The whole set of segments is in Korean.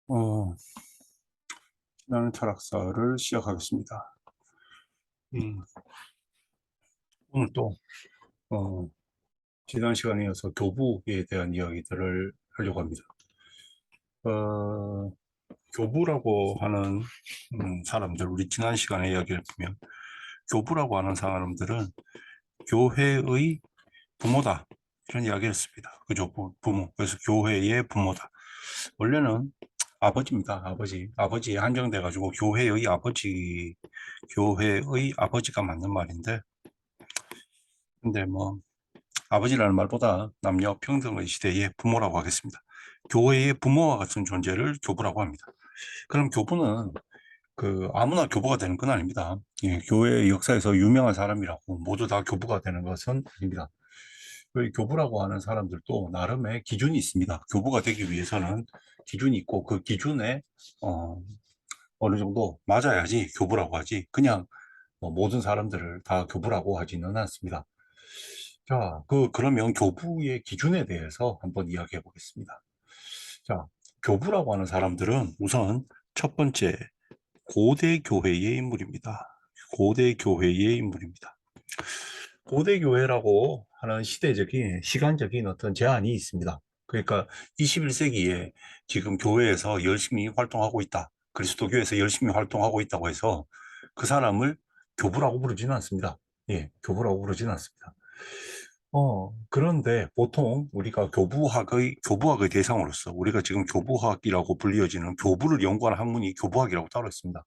어, 나는 철학사를 시작하겠습니다. 음, 오늘 또, 어, 지난 시간에 이어서 교부에 대한 이야기들을 하려고 합니다. 어, 교부라고 하는 사람들, 우리 지난 시간에 이야기를 보면, 교부라고 하는 사람들은 교회의 부모다. 이런 이야기를 했습니다. 그죠? 부모. 그래서 교회의 부모다. 원래는 아버지입니다. 아버지. 아버지에 한정돼가지고 교회의 아버지가 맞는 말인데, 근데 뭐, 아버지라는 말보다 남녀 평등의 시대의 부모라고 하겠습니다. 교회의 부모와 같은 존재를 교부라고 합니다. 그럼 교부는 아무나 교부가 되는 건 아닙니다. 예, 교회 역사에서 유명한 사람이라고 모두 다 교부가 되는 것은 아닙니다. 그 교부라고 하는 사람들도 나름의 기준이 있습니다. 교부가 되기 위해서는 기준이 있고 그 기준에 어, 어느 정도 맞아야지 교부라고 하지. 그냥 뭐 모든 사람들을 다 교부라고 하지는 않습니다. 자, 그러면 교부의 기준에 대해서 한번 이야기해 보겠습니다. 자, 교부라고 하는 사람들은 우선 첫 번째, 고대 교회의 인물입니다. 고대 교회의 인물입니다. 고대 교회라고 하는 시간적인 어떤 제한이 있습니다. 그러니까 21세기에 지금 교회에서 열심히 활동하고 있다. 그리스도교에서 열심히 활동하고 있다고 해서 그 사람을 교부라고 부르지는 않습니다. 예, 교부라고 부르지는 않습니다. 그런데 보통 우리가 교부학의 대상으로서 우리가 지금 교부학이라고 불리어지는 교부를 연구하는 학문이 교부학이라고 따로 있습니다.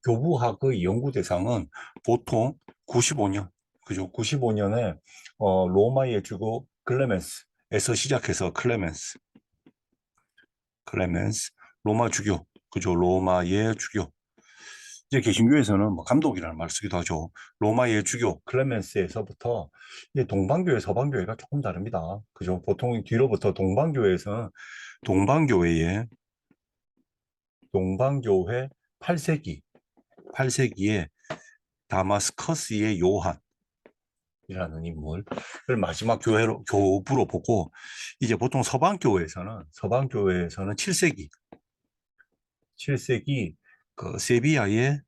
교부학의 연구 대상은 보통 95년, 그죠? 95년에 로마의 주교 클레멘스에서 시작해서 클레멘스, 로마 주교, 그죠? 로마의 주교. 이제 개신교에서는 뭐 감독이라는 말을 쓰기도 하죠. 로마의 주교 클레멘스에서부터 이제 동방교회, 서방교회가 조금 다릅니다. 그죠? 보통 뒤로부터 동방교회의 동방교회 8세기에 다마스커스의 요한이라는 인물을 마지막 교부로 보고 이제 보통 서방교회에서는 7세기 그 세비야의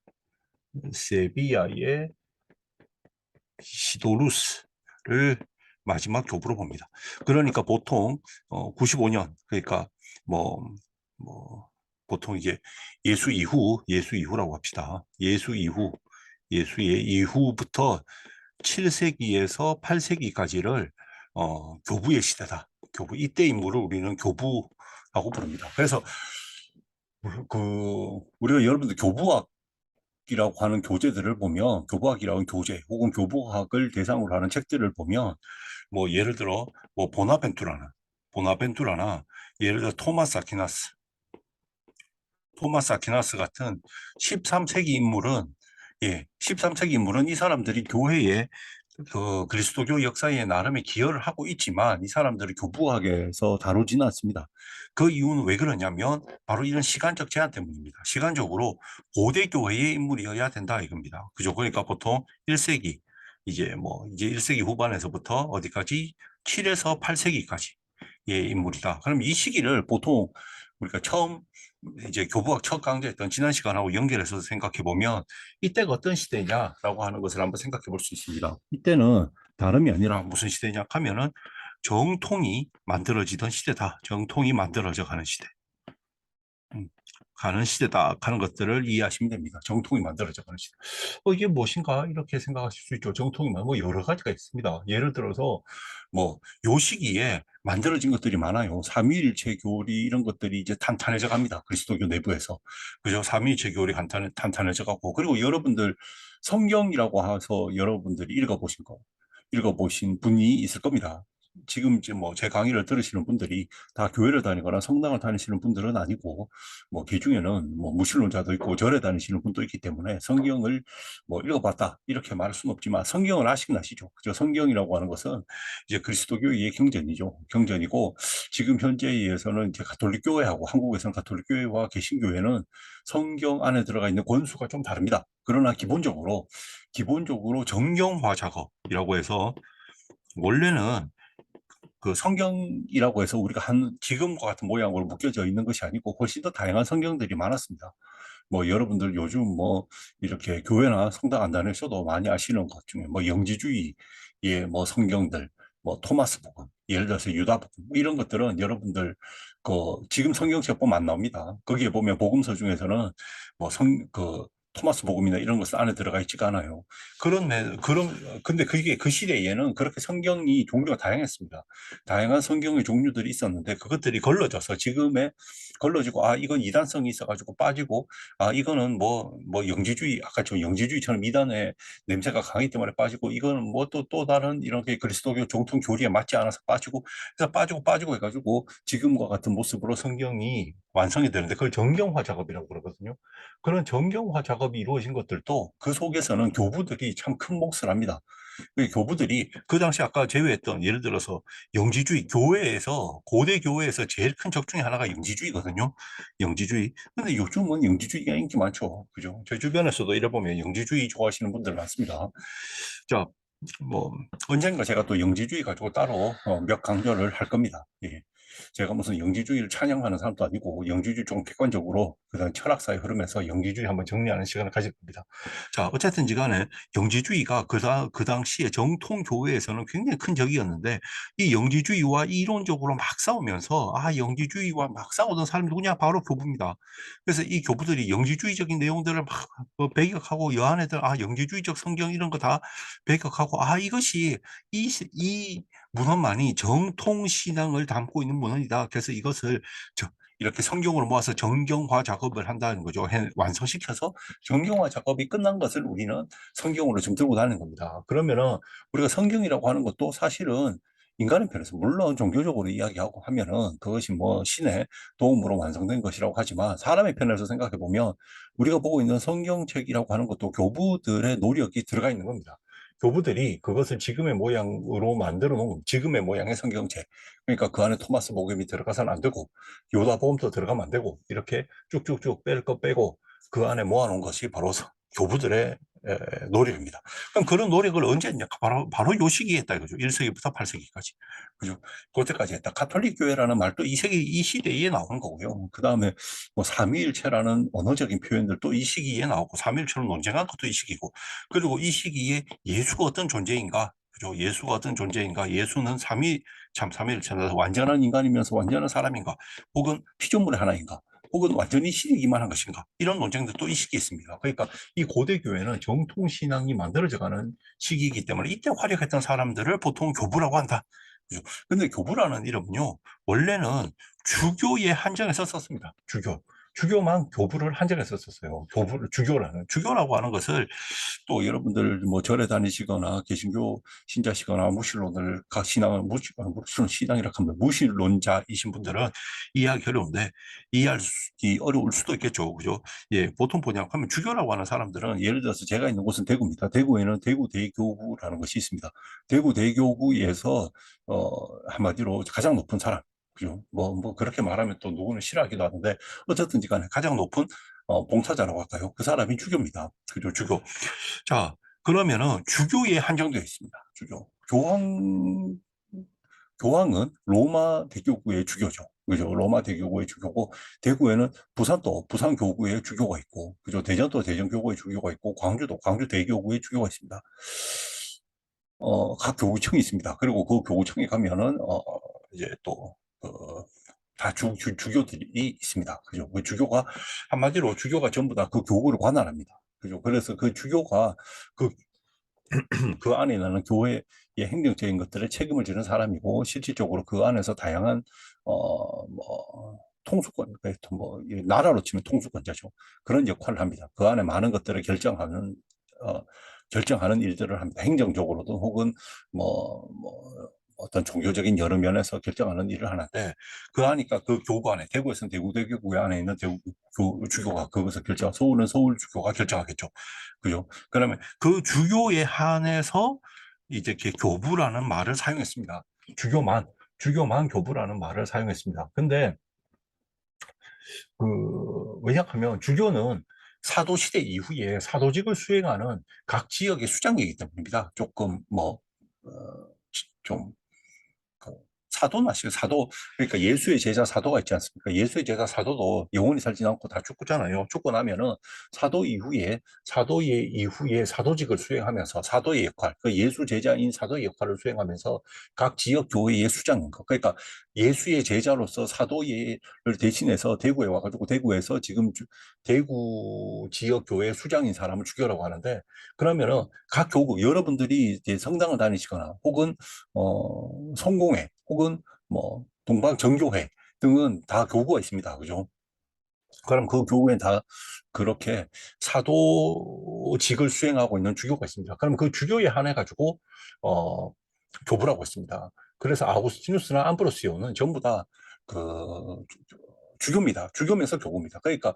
시도루스를 마지막 교부로 봅니다. 그러니까 보통 95년 그러니까 뭐, 뭐 보통 이제 예수 이후라고 합시다. 예수의 이후부터 7세기에서 8세기까지를 교부의 시대다. 이때 인물을 우리는 교부라고 부릅니다. 그래서 우리가 여러분들 교부학이라고 하는 교재들을 보면 교부학이라고 하는 교재 혹은 교부학을 대상으로 하는 책들을 보면 뭐 예를 들어 뭐 보나벤투라나 예를 들어 토마스 아퀴나스 같은 13세기 인물은 13세기 인물은 이 사람들이 교회에 그리스도교 역사에 나름의 기여를 하고 있지만 이 사람들을 교부학에서 다루지는 않습니다. 그 이유는 왜 그러냐면 바로 이런 시간적 제한 때문입니다. 시간적으로 고대 교회의 인물이어야 된다 이겁니다. 그죠? 그러니까 보통 1세기 이제 1세기 후반에서부터 어디까지 7에서 8세기까지의 인물이다. 그럼 이 시기를 보통 우리가 처음 이제 교부학 첫 강좌했던 지난 시간하고 연결해서 생각해 보면 이때가 어떤 시대냐라고 하는 것을 한번 생각해 볼 수 있습니다. 이때는 다름이 아니라 무슨 시대냐 하면은 정통이 만들어지던 시대다. 정통이 만들어져 가는 시대. 음, 가는 시대다 하는 것들을 이해하시면 됩니다. 정통이 만들어져 가는 시대. 이게 무엇인가 이렇게 생각하실 수 있죠. 정통이 뭐 여러 가지가 있습니다. 예를 들어서 뭐 요 시기에 만들어진 것들이 많아요. 삼위일체 교리 이런 것들이 이제 탄탄해져 갑니다. 그리스도교 내부에서. 그죠? 삼위일체 교리 탄탄해져 가고 그리고 여러분들 성경이라고 해서 여러분들이 읽어보신 분이 있을 겁니다. 지금 이제 뭐 제 강의를 들으시는 분들이 다 교회를 다니거나 성당을 다니시는 분들은 아니고 뭐 그 중에는 뭐 무신론자도 있고 절에 다니시는 분도 있기 때문에 성경을 뭐 읽어봤다 이렇게 말할 수는 없지만 성경을 아시긴 아시죠. 그죠? 성경이라고 하는 것은 이제 그리스도교의 경전이죠. 경전이고 지금 현재에서는 이제 가톨릭교회하고 한국에서는 가톨릭교회와 개신교회는 성경 안에 들어가 있는 권수가 좀 다릅니다. 그러나 기본적으로 정경화 작업이라고 해서 원래는 그 성경이라고 해서 우리가 한 지금과 같은 모양으로 묶여져 있는 것이 아니고 훨씬 더 다양한 성경들이 많았습니다. 뭐 여러분들 요즘 뭐 이렇게 교회나 성당 안 다니셔도 많이 아시는 것 중에 뭐 영지주의의 뭐 성경들, 뭐 토마스 복음, 예를 들어서 유다 복음 뭐 이런 것들은 여러분들 그 지금 성경책 보면 안 나옵니다. 거기에 보면 복음서 중에서는 뭐 그 토마스 복음이나 이런 것은 안에 들어가 있지가 않아요. 근데 그게 그 시대에는 그렇게 성경이 종류가 다양했습니다. 다양한 성경의 종류들이 있었는데 그것들이 걸러져서 지금의 걸러지고 아 이건 이단성이 있어가지고 빠지고 아 이거는 뭐 영지주의 아까 저 영지주의처럼 이단의 냄새가 강하기 때문에 빠지고 이거는 뭐 또 다른 이렇게 그리스도교 정통 교리에 맞지 않아서 빠지고 그래서 빠지고 해가지고 지금과 같은 모습으로 성경이 완성이 되는데 그걸 정경화 작업이라고 그러거든요. 그런 정경화 작업이 이루어진 것들도 그 속에서는 교부들이 참 큰 몫을 합니다. 그 교부들이 그 당시 아까 제외했던 예를 들어서 영지주의 교회에서 고대 교회에서 제일 큰 적 중에 하나가 영지주의거든요. 영지주의. 근데 요즘은 영지주의가 인기 많죠. 그죠? 제 주변에서도 이래 보면 영지주의 좋아하시는 분들 많습니다. 자, 뭐 언젠가 제가 또 영지주의 가지고 따로 몇 강좌를 할 겁니다. 예. 제가 무슨 영지주의를 찬양하는 사람도 아니고 영지주의 좀 객관적으로 그다음 철학사의 흐름에서 영지주의 한번 정리하는 시간을 가질 겁니다. 자, 어쨌든지 간에 영지주의가 그 당시에 정통 교회에서는 굉장히 큰 적이었는데 이 영지주의와 이론적으로 막 싸우면서 아, 영지주의와 막 싸우던 사람이 누구냐? 바로 교부입니다. 그래서 이 교부들이 영지주의적인 내용들을 막 배격하고 여안에들 아, 영지주의적 성경 이런 거 다 배격하고 아, 이것이 이 문헌만이 정통 신앙을 담고 있는 문헌이다. 그래서 이것을 이렇게 성경으로 모아서 정경화 작업을 한다는 거죠. 완성시켜서 정경화 작업이 끝난 것을 우리는 성경으로 지금 들고 다니는 겁니다. 그러면은 우리가 성경이라고 하는 것도 사실은 인간의 편에서 물론 종교적으로 이야기하고 하면은 그것이 뭐 신의 도움으로 완성된 것이라고 하지만 사람의 편에서 생각해 보면 우리가 보고 있는 성경책이라고 하는 것도 교부들의 노력이 들어가 있는 겁니다. 교부들이 그것을 지금의 모양으로 만들어 놓은 지금의 모양의 성경책. 그러니까 그 안에 토마스 복음이 들어가서는 안 되고 요다 복음도 들어가면 안 되고 이렇게 쭉쭉쭉 뺄 거 빼고 그 안에 모아놓은 것이 바로 교부들의 노력입니다. 그럼 그런 노력을 언제 했냐? 바로 요 시기에 했다 이거죠. 1세기부터 8세기까지. 그죠? 그때까지 했다. 가톨릭 교회라는 말도 이 시대에 나오는 거고요. 그 다음에 뭐 삼위일체라는 언어적인 표현들도 이 시기에 나오고 삼위일체로 논쟁한 것도 이 시기고 그리고 이 시기에 예수가 어떤 존재인가? 그죠? 예수가 어떤 존재인가? 예수는 삼위일체다. 완전한 인간이면서 완전한 사람인가? 혹은 피조물의 하나인가? 혹은 완전히 신이기만 한 것인가? 이런 논쟁들도 이 시기에 있습니다. 그러니까 이 고대 교회는 정통 신앙이 만들어져가는 시기이기 때문에 이때 활약했던 사람들을 보통 교부라고 한다. 그죠? 근데 교부라는 이름은요, 원래는 주교에 한정해서 썼습니다. 주교만 교부를 한정해서 썼어요. 주교라고 하는 것을 또 여러분들 뭐 절에 다니시거나 개신교 신자시거나 무신론을 각 신앙을 무신 신앙이라 하면 무신론자이신 분들은 이해하기 어려운데 이해하기 어려울 수도 있겠죠, 그죠? 예, 보통 번역하면 주교라고 하는 사람들은 예를 들어서 제가 있는 곳은 대구입니다. 대구에는 대구 대교구라는 것이 있습니다. 대구 대교구에서 한마디로 가장 높은 사람. 그죠? 뭐 그렇게 말하면 또 누구는 싫어하기도 하는데 어쨌든지 간에 가장 높은 봉사자라고 할까요? 그 사람이 주교입니다. 그죠? 주교. 자, 그러면은 주교에 한정되어 있습니다. 주교. 교황은 로마 대교구의 주교죠. 그죠? 로마 대교구의 주교고, 대구에는 부산도 부산교구의 주교가 있고, 그죠? 대전도 대전교구의 주교가 있고, 광주도 광주 대교구의 주교가 있습니다. 각 교구청이 있습니다. 그리고 그 교구청에 가면은, 이제 또, 다 주교들이 있습니다. 그죠? 그 주교가, 한마디로 주교가 전부 다 그 교구를 관할합니다. 그죠? 그래서 그 주교가 그 그 안에 나는 교회의 행정적인 것들에 책임을 지는 사람이고 실질적으로 그 안에서 다양한 뭐 통수권, 뭐 나라로 치면 통수권자죠. 그런 역할을 합니다. 그 안에 많은 것들을 어, 결정하는 일들을 합니다. 행정적으로도 혹은 뭐 어떤 종교적인 여러 면에서 결정하는 일을 하는데 그 하니까 그 교구 안에 대구에서는 대구대교구 안에 있는 대구 주교가 그것을 서울은 서울 주교가 결정하겠죠. 그죠? 그러면 그 주교에 한해서 이제 이렇게 교부라는 말을 사용했습니다. 주교만 교부라는 말을 사용했습니다. 근데 왜냐하면 주교는 사도시대 이후에 사도직을 수행하는 각 지역의 수장이기 때문입니다. 조금 좀 그 사도나 사도 그러니까 예수의 제자 사도가 있지 않습니까? 예수의 제자 사도도 영원히 살지 않고 다 죽잖아요. 죽고 나면은 사도의 이후에 사도직을 수행하면서 사도의 역할, 그 예수 제자인 사도의 역할을 수행하면서 각 지역 교회의 수장인 거. 그러니까 예수의 제자로서 사도를 대신해서 대구에 와가지고 대구에서 지금 대구 지역 교회 수장인 사람을 죽여라고 하는데 그러면은 각 교구 여러분들이 이제 성당을 다니시거나 혹은 성공회 혹은 뭐 동방정교회 등은 다 교구가 있습니다. 그죠? 그럼 그 교구엔 다 그렇게 사도직을 수행하고 있는 주교가 있습니다. 그럼 그 주교에 한해 가지고 어, 교부라고 있습니다. 그래서 아우구스티누스나 암브로시오는 전부 다 그 주교입니다. 주교면서 교부입니다. 그러니까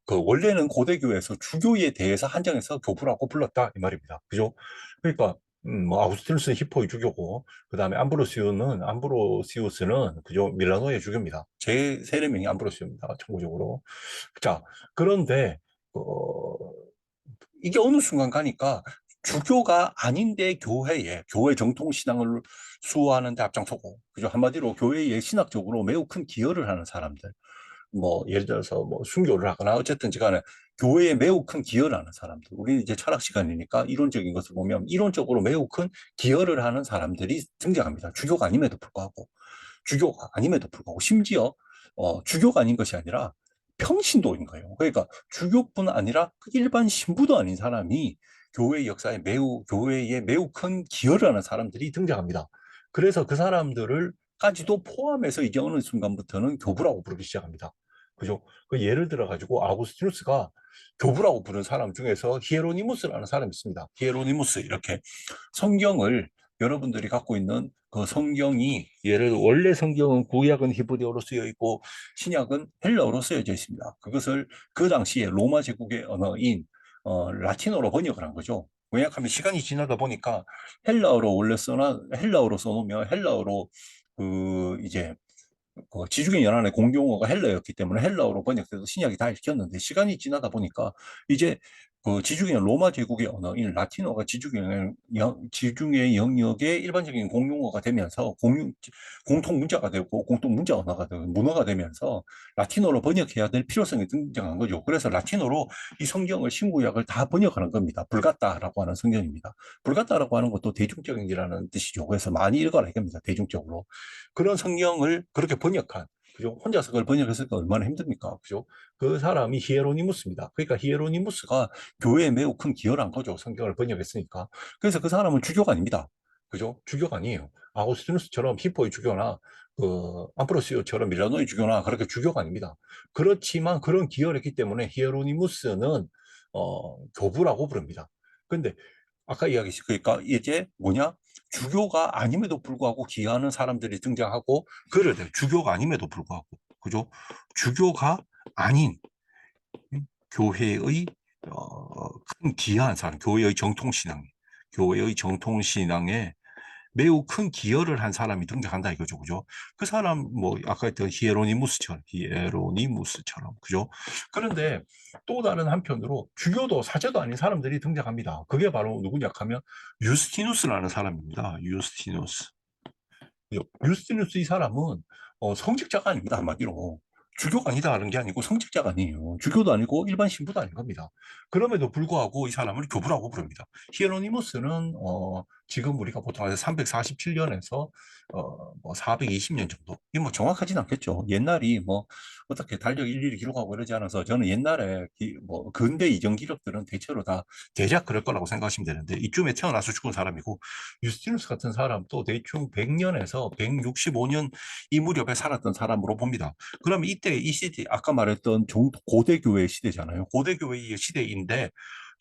그 원래는 고대교에서 주교에 대해서 한정해서 교부라고 불렀다 이 말입니다. 그죠? 그러니까 뭐 아우구스티누스는 히포의 주교고 그다음에 암브로시우스는 그죠? 밀라노의 주교입니다. 제 세례명이 암브로시오입니다. 참고적으로. 자, 그런데 어, 이게 어느 순간 가니까 주교가 아닌데 교회 정통 신앙을 수호하는데 앞장서고, 그죠? 한마디로 교회에 신학적으로 매우 큰 기여를 하는 사람들. 뭐, 예를 들어서 뭐 순교를 하거나 어쨌든지 간에 교회에 매우 큰 기여를 하는 사람들. 우리 이제 철학 시간이니까 이론적인 것을 보면 이론적으로 매우 큰 기여를 하는 사람들이 등장합니다. 주교가 아님에도 불구하고. 주교가 아님에도 불구하고. 심지어, 주교가 아닌 것이 아니라 평신도인 거예요. 그러니까 주교뿐 아니라 일반 신부도 아닌 사람이 교회에 매우 큰 기여를 하는 사람들이 등장합니다. 그래서 그 사람들을까지도 포함해서 이제 어느 순간부터는 교부라고 부르기 시작합니다. 그죠? 그 예를 들어 가지고 아우구스티누스가 교부라고 부른 사람 중에서 히에로니무스라는 사람이 있습니다. 히에로니무스 이렇게 성경을 여러분들이 갖고 있는 그 성경이 원래 성경은 구약은 히브리어로 쓰여 있고 신약은 헬라어로 쓰여져 있습니다. 그것을 그 당시에 로마 제국의 언어인 라틴어로 번역을 한 거죠. 왜냐하면 시간이 지나다 보니까 헬라어로 써놓으면 헬라어로 이제 지중해 연안의 공용어가 헬라였기 때문에 헬라어로 번역돼서 신약이 다 읽혔는데 시간이 지나다 보니까 이제 그 지중해 로마 제국의 언어인 라틴어가 지중해 영역의 일반적인 공용어가 되면서 공통 문자가 되고 공통 문자 언어가 되고 문어가 되면서 라틴어로 번역해야 될 필요성이 등장한 거죠. 그래서 라틴어로 이 성경을 신구약을 다 번역하는 겁니다. 불같다라고 하는 성경입니다. 불같다라고 하는 것도 대중적인이라는 뜻이죠. 그래서 많이 읽어라 이겁니다. 대중적으로. 그런 성경을 그렇게 번역한 그죠? 혼자서 그걸 번역했으니까 얼마나 힘듭니까? 그죠? 그 사람이 히에로니무스입니다. 그러니까 히에로니무스가 교회에 매우 큰 기여를 한 거죠. 성경을 번역했으니까. 그래서 그 사람은 주교가 아닙니다. 그죠? 주교가 아니에요. 아우구스티누스처럼 히포의 주교나 암브로시오처럼 밀라노의 주교나 그렇게 주교가 아닙니다. 그렇지만 그런 기여를 했기 때문에 히에로니무스는 교부라고 부릅니다. 근데 아까 이야기했 그러니까 이제 뭐냐? 주교가 아님에도 불구하고 기여하는 사람들이 등장하고 그래 주교가 아님에도 불구하고 그죠? 주교가 아닌 교회의 큰 기여한 사람, 교회의 정통신앙에 매우 큰 기여를 한 사람이 등장한다 이거죠, 그죠? 그 사람 뭐 아까 했던 히에로니무스처럼, 그죠? 그런데 또 다른 한편으로 주교도 사제도 아닌 사람들이 등장합니다. 그게 바로 누구냐 하면 유스티누스라는 사람입니다. 유스티누스 이 사람은 성직자가 아닙니다, 한마디로. 주교가 아니다라는 게 아니고 성직자가 아니에요. 주교도 아니고 일반 신부도 아닌 겁니다. 그럼에도 불구하고 이 사람을 교부라고 부릅니다. 히에로니무스는 지금 우리가 보통 347년에서 뭐 420년 정도. 이게 뭐 정확하진 않겠죠. 옛날이 뭐 어떻게 달력 일일이 기록하고 이러지 않아서 저는 옛날에 뭐 근대 이전 기록들은 대체로 다 대략 그럴 거라고 생각하시면 되는데 이쯤에 태어나서 죽은 사람이고 유스티누스 같은 사람도 대충 100년에서 165년 이 무렵에 살았던 사람으로 봅니다. 그러면 이때 이 시대 아까 말했던 고대교회 시대잖아요. 고대교회의 시대인데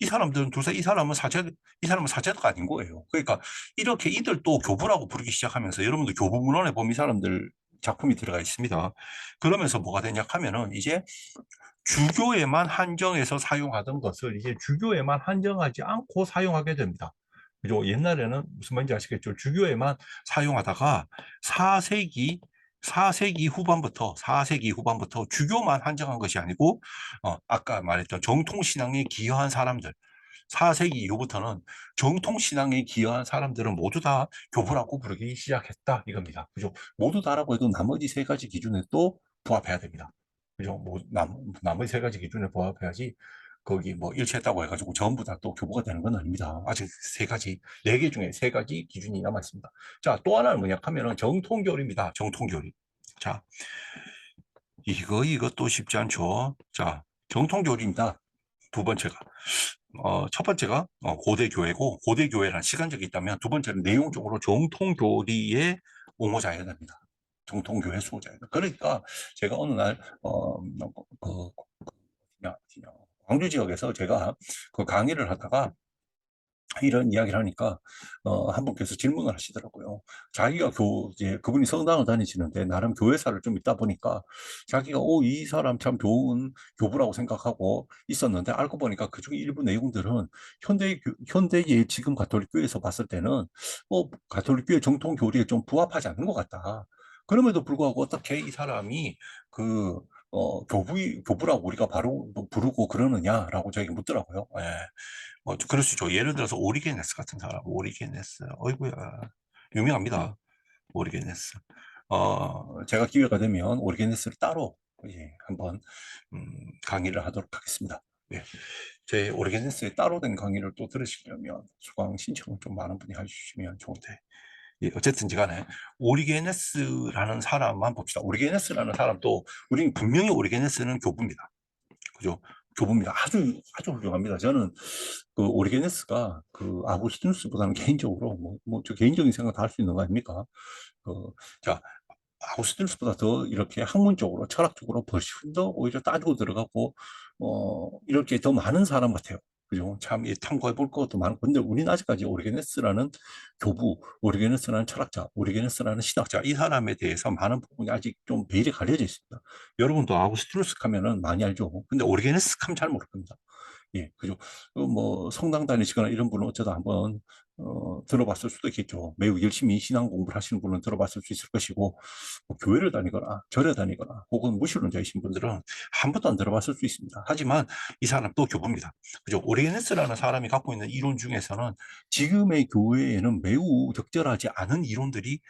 이 사람은 사제가 아닌 거예요. 그러니까 이렇게 이들도 교부라고 부르기 시작하면서 여러분들 교부문헌에 보면 이 사람들 작품이 들어가 있습니다. 그러면서 뭐가 되냐 하면은 이제 주교에만 한정해서 사용하던 것을 이제 주교에만 한정하지 않고 사용하게 됩니다. 그죠? 옛날에는 무슨 말인지 아시겠죠? 주교에만 사용하다가 4세기 후반부터 주교만 한정한 것이 아니고 아까 말했던 정통신앙에 기여한 사람들 4세기 이후부터는 정통신앙에 기여한 사람들은 모두 다 교부라고 부르기 시작했다 이겁니다. 그죠? 모두 다라고 해도 나머지 세 가지 기준에 또 부합해야 됩니다. 그죠? 나머지 세 가지 기준에 부합해야지 거기 뭐 일치했다고 해가지고 전부 다 또 교부가 되는 건 아닙니다. 아직 세 가지, 네 개 중에 세 가지 기준이 남아 있습니다. 자, 또 하나는 뭐냐 하면은 정통교리입니다. 정통교리. 자, 이것도 쉽지 않죠. 자, 정통교리입니다. 두 번째가. 첫 번째가 고대 교회고, 고대 교회란 시간적이 있다면, 두 번째는 내용적으로 정통교리의 옹호자여야 됩니다. 정통교회 수호자여야 됩니다. 그러니까 제가 어느 날 그 광주 지역에서 제가 그 강의를 하다가 이런 이야기를 하니까 한 분께서 질문을 하시더라고요. 자기가 이제 그분이 성당을 다니시는데 나름 교회사를 좀 있다 보니까 자기가 이 사람 참 좋은 교부라고 생각하고 있었는데 알고 보니까 그중 일부 내용들은 현대의 지금 가톨릭교회에서 봤을 때는 가톨릭교회 정통 교리에 좀 부합하지 않는 것 같다. 그럼에도 불구하고 어떻게 이 사람이 그 교부라고 우리가 바로 부르고 그러느냐라고 저에게 묻더라고요. 예. 그럴 수 있죠. 예를 들어서 오리게네스 같은 사람, 오리게네스, 어이구야, 유명합니다. 오리게네스. 제가 기회가 되면 오리게네스를 따로 한번 강의를 하도록 하겠습니다. 네. 제 오리게네스의 따로 된 강의를 또 들으시려면 수강 신청을 좀 많은 분이 해주시면 좋은데. 예, 어쨌든지 간에 오리게네스라는 사람만 봅시다. 오리게네스라는 사람도 우리는 분명히 오리게네스는 교부입니다. 그죠? 교부입니다. 아주 훌륭합니다. 저는 그 오리게네스가 그 아구스티누스보다는 개인적으로 저 개인적인 생각 다 할 수 있는 거 아닙니까? 그, 자, 아구스티누스보다 더 이렇게 학문적으로 철학적으로 훨씬 더 오히려 따지고 들어가고 이렇게 더 많은 사람 같아요. 그죠? 참 탐구해 볼 것도 많고 근데 우리는 아직까지 오리게네스라는 교부, 오리게네스라는 철학자, 오리게네스라는 신학자 이 사람에 대해서 많은 부분이 아직 좀 베일에 가려져 있습니다. 여러분도 아구스티누스 하면은 많이 알죠. 근데 오리게네스 하면 잘 모를 겁니다. 예, 그죠. 뭐 성당 다니시거나 이런 분은 어쩌다 한번 들어봤을 수도 있겠죠. 매우 열심히 신앙 공부를 하시는 분은 들어봤을 수 있을 것이고, 뭐 교회를 다니거나 절에 다니거나 혹은 무신론자이신 분들은 한 번도 안 들어봤을 수 있습니다. 하지만 이 사람 또 교부입니다. 그죠? 오리게네스라는 사람이 갖고 있는 이론 중에서는 지금의 교회에는 매우 적절하지 않은 이론들이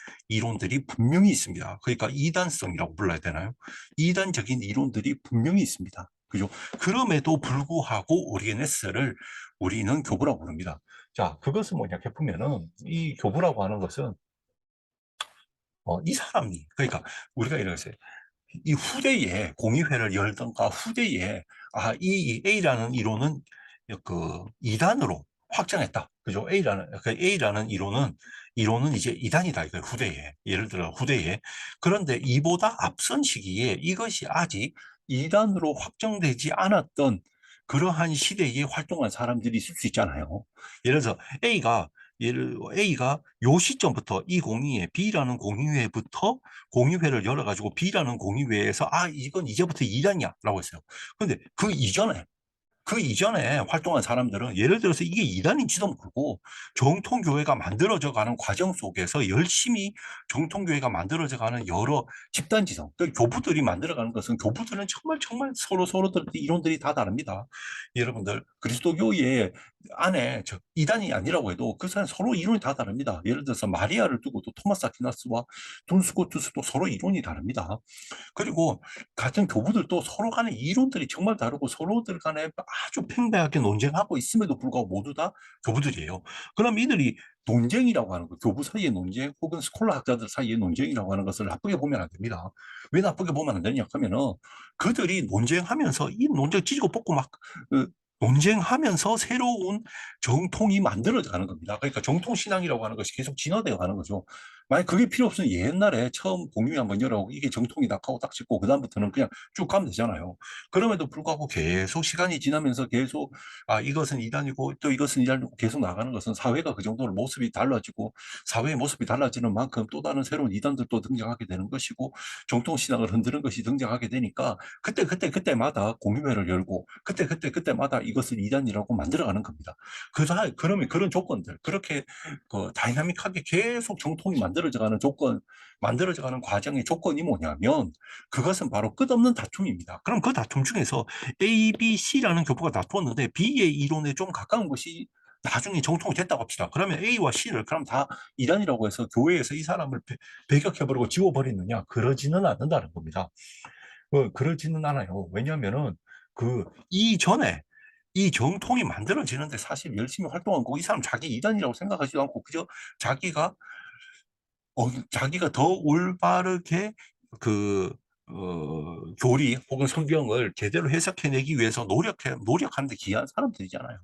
분명히 있습니다. 그러니까 이단성이라고 불러야 되나요? 이단적인 이론들이 분명히 있습니다. 그죠? 그럼에도 불구하고 오리게네스를 우리는 교부라고 부릅니다. 자, 그것은 뭐냐 싶으면은 이 교부라고 하는 것은 이 사람이 그러니까 우리가 이렇게 이 후대에 공의회를 열던가 후대에 이 A라는 이론은 그 이단으로 확정했다. 그죠? A라는 이론은 이제 이단이다. 이거 후대에. 예를 들어 후대에. 그런데 이보다 앞선 시기에 이것이 아직 이단으로 확정되지 않았던 그러한 시대에 활동한 사람들이 있을 수 있잖아요. 예를 들어서 A가 요 시점부터 이 공의회, B라는 공의회부터 공의회를 열어가지고 B라는 공의회에서 이건 이제부터 이단이야 라고 했어요. 근데 그 이전에 활동한 사람들은 예를 들어서 이게 이단인지도 모르고 정통교회가 만들어져 가는 과정 속에서 열심히 정통교회가 만들어져 가는 여러 집단지성, 그러니까 교부들이 만들어가는 것은 교부들은 정말 서로들 이론들이 다 다릅니다. 여러분들 그리스도교의 안에 이단이 아니라고 해도 그 사람 서로 이론이 다 다릅니다. 예를 들어서 마리아를 두고도 토마스 아퀴나스와 돈 스코투스도 서로 이론이 다릅니다. 그리고 같은 교부들도 서로 간의 이론들이 정말 다르고 서로들 간에 아주 팽배하게 논쟁하고 있음에도 불구하고 모두 다 교부들이에요. 그럼 이들이 논쟁이라고 하는 거, 교부 사이의 논쟁 혹은 스콜라 학자들 사이의 논쟁이라고 하는 것을 나쁘게 보면 안 됩니다. 왜 나쁘게 보면 안 되냐 하면은 그들이 논쟁하면서 이 논쟁 찢고 뽑고 막 논쟁하면서 새로운 정통이 만들어져 가는 겁니다. 그러니까 정통신앙이라고 하는 것이 계속 진화되어 가는 거죠. 만약 그게 필요 없으면 옛날에 처음 공유회 한번 열어오고 이게 정통이다 하고 딱 찍고 그다음부터는 그냥 쭉 가면 되잖아요. 그럼에도 불구하고 계속 시간이 지나면서 계속 이것은 이단이고 또 이것은 이단이고 계속 나가는 것은 사회가 그 정도로 모습이 달라지고 사회의 모습이 달라지는 만큼 또 다른 새로운 이단들도 등장하게 되는 것이고 정통신앙을 흔드는 것이 등장하게 되니까 그때마다 공유회를 열고 그때마다 이것을 이단이라고 만들어가는 겁니다. 그러면 그런 조건들 그렇게 다이나믹하게 계속 정통이 만들어져가는 과정의 조건이 뭐냐면 그것은 바로 끝없는 다툼입니다. 그럼 그 다툼 중에서 A, B, C라는 교부가 다투었는데 B의 이론에 좀 가까운 것이 나중에 정통이 됐다고 합시다. 그러면 A와 C를 그럼 다 이단이라고 해서 교회에서 이 사람을 배격해버리고 지워버리느냐? 그러지는 않는다는 겁니다. 그러지는 않아요. 왜냐하면은 이전에 이 정통이 만들어지는데 사실 열심히 활동한 거고 이 사람 자기 이단이라고 생각하지도 않고 그저 자기가 자기가 더 올바르게 그 교리 혹은 성경을 제대로 해석해내기 위해서 노력하는데 기여한 사람들이잖아요.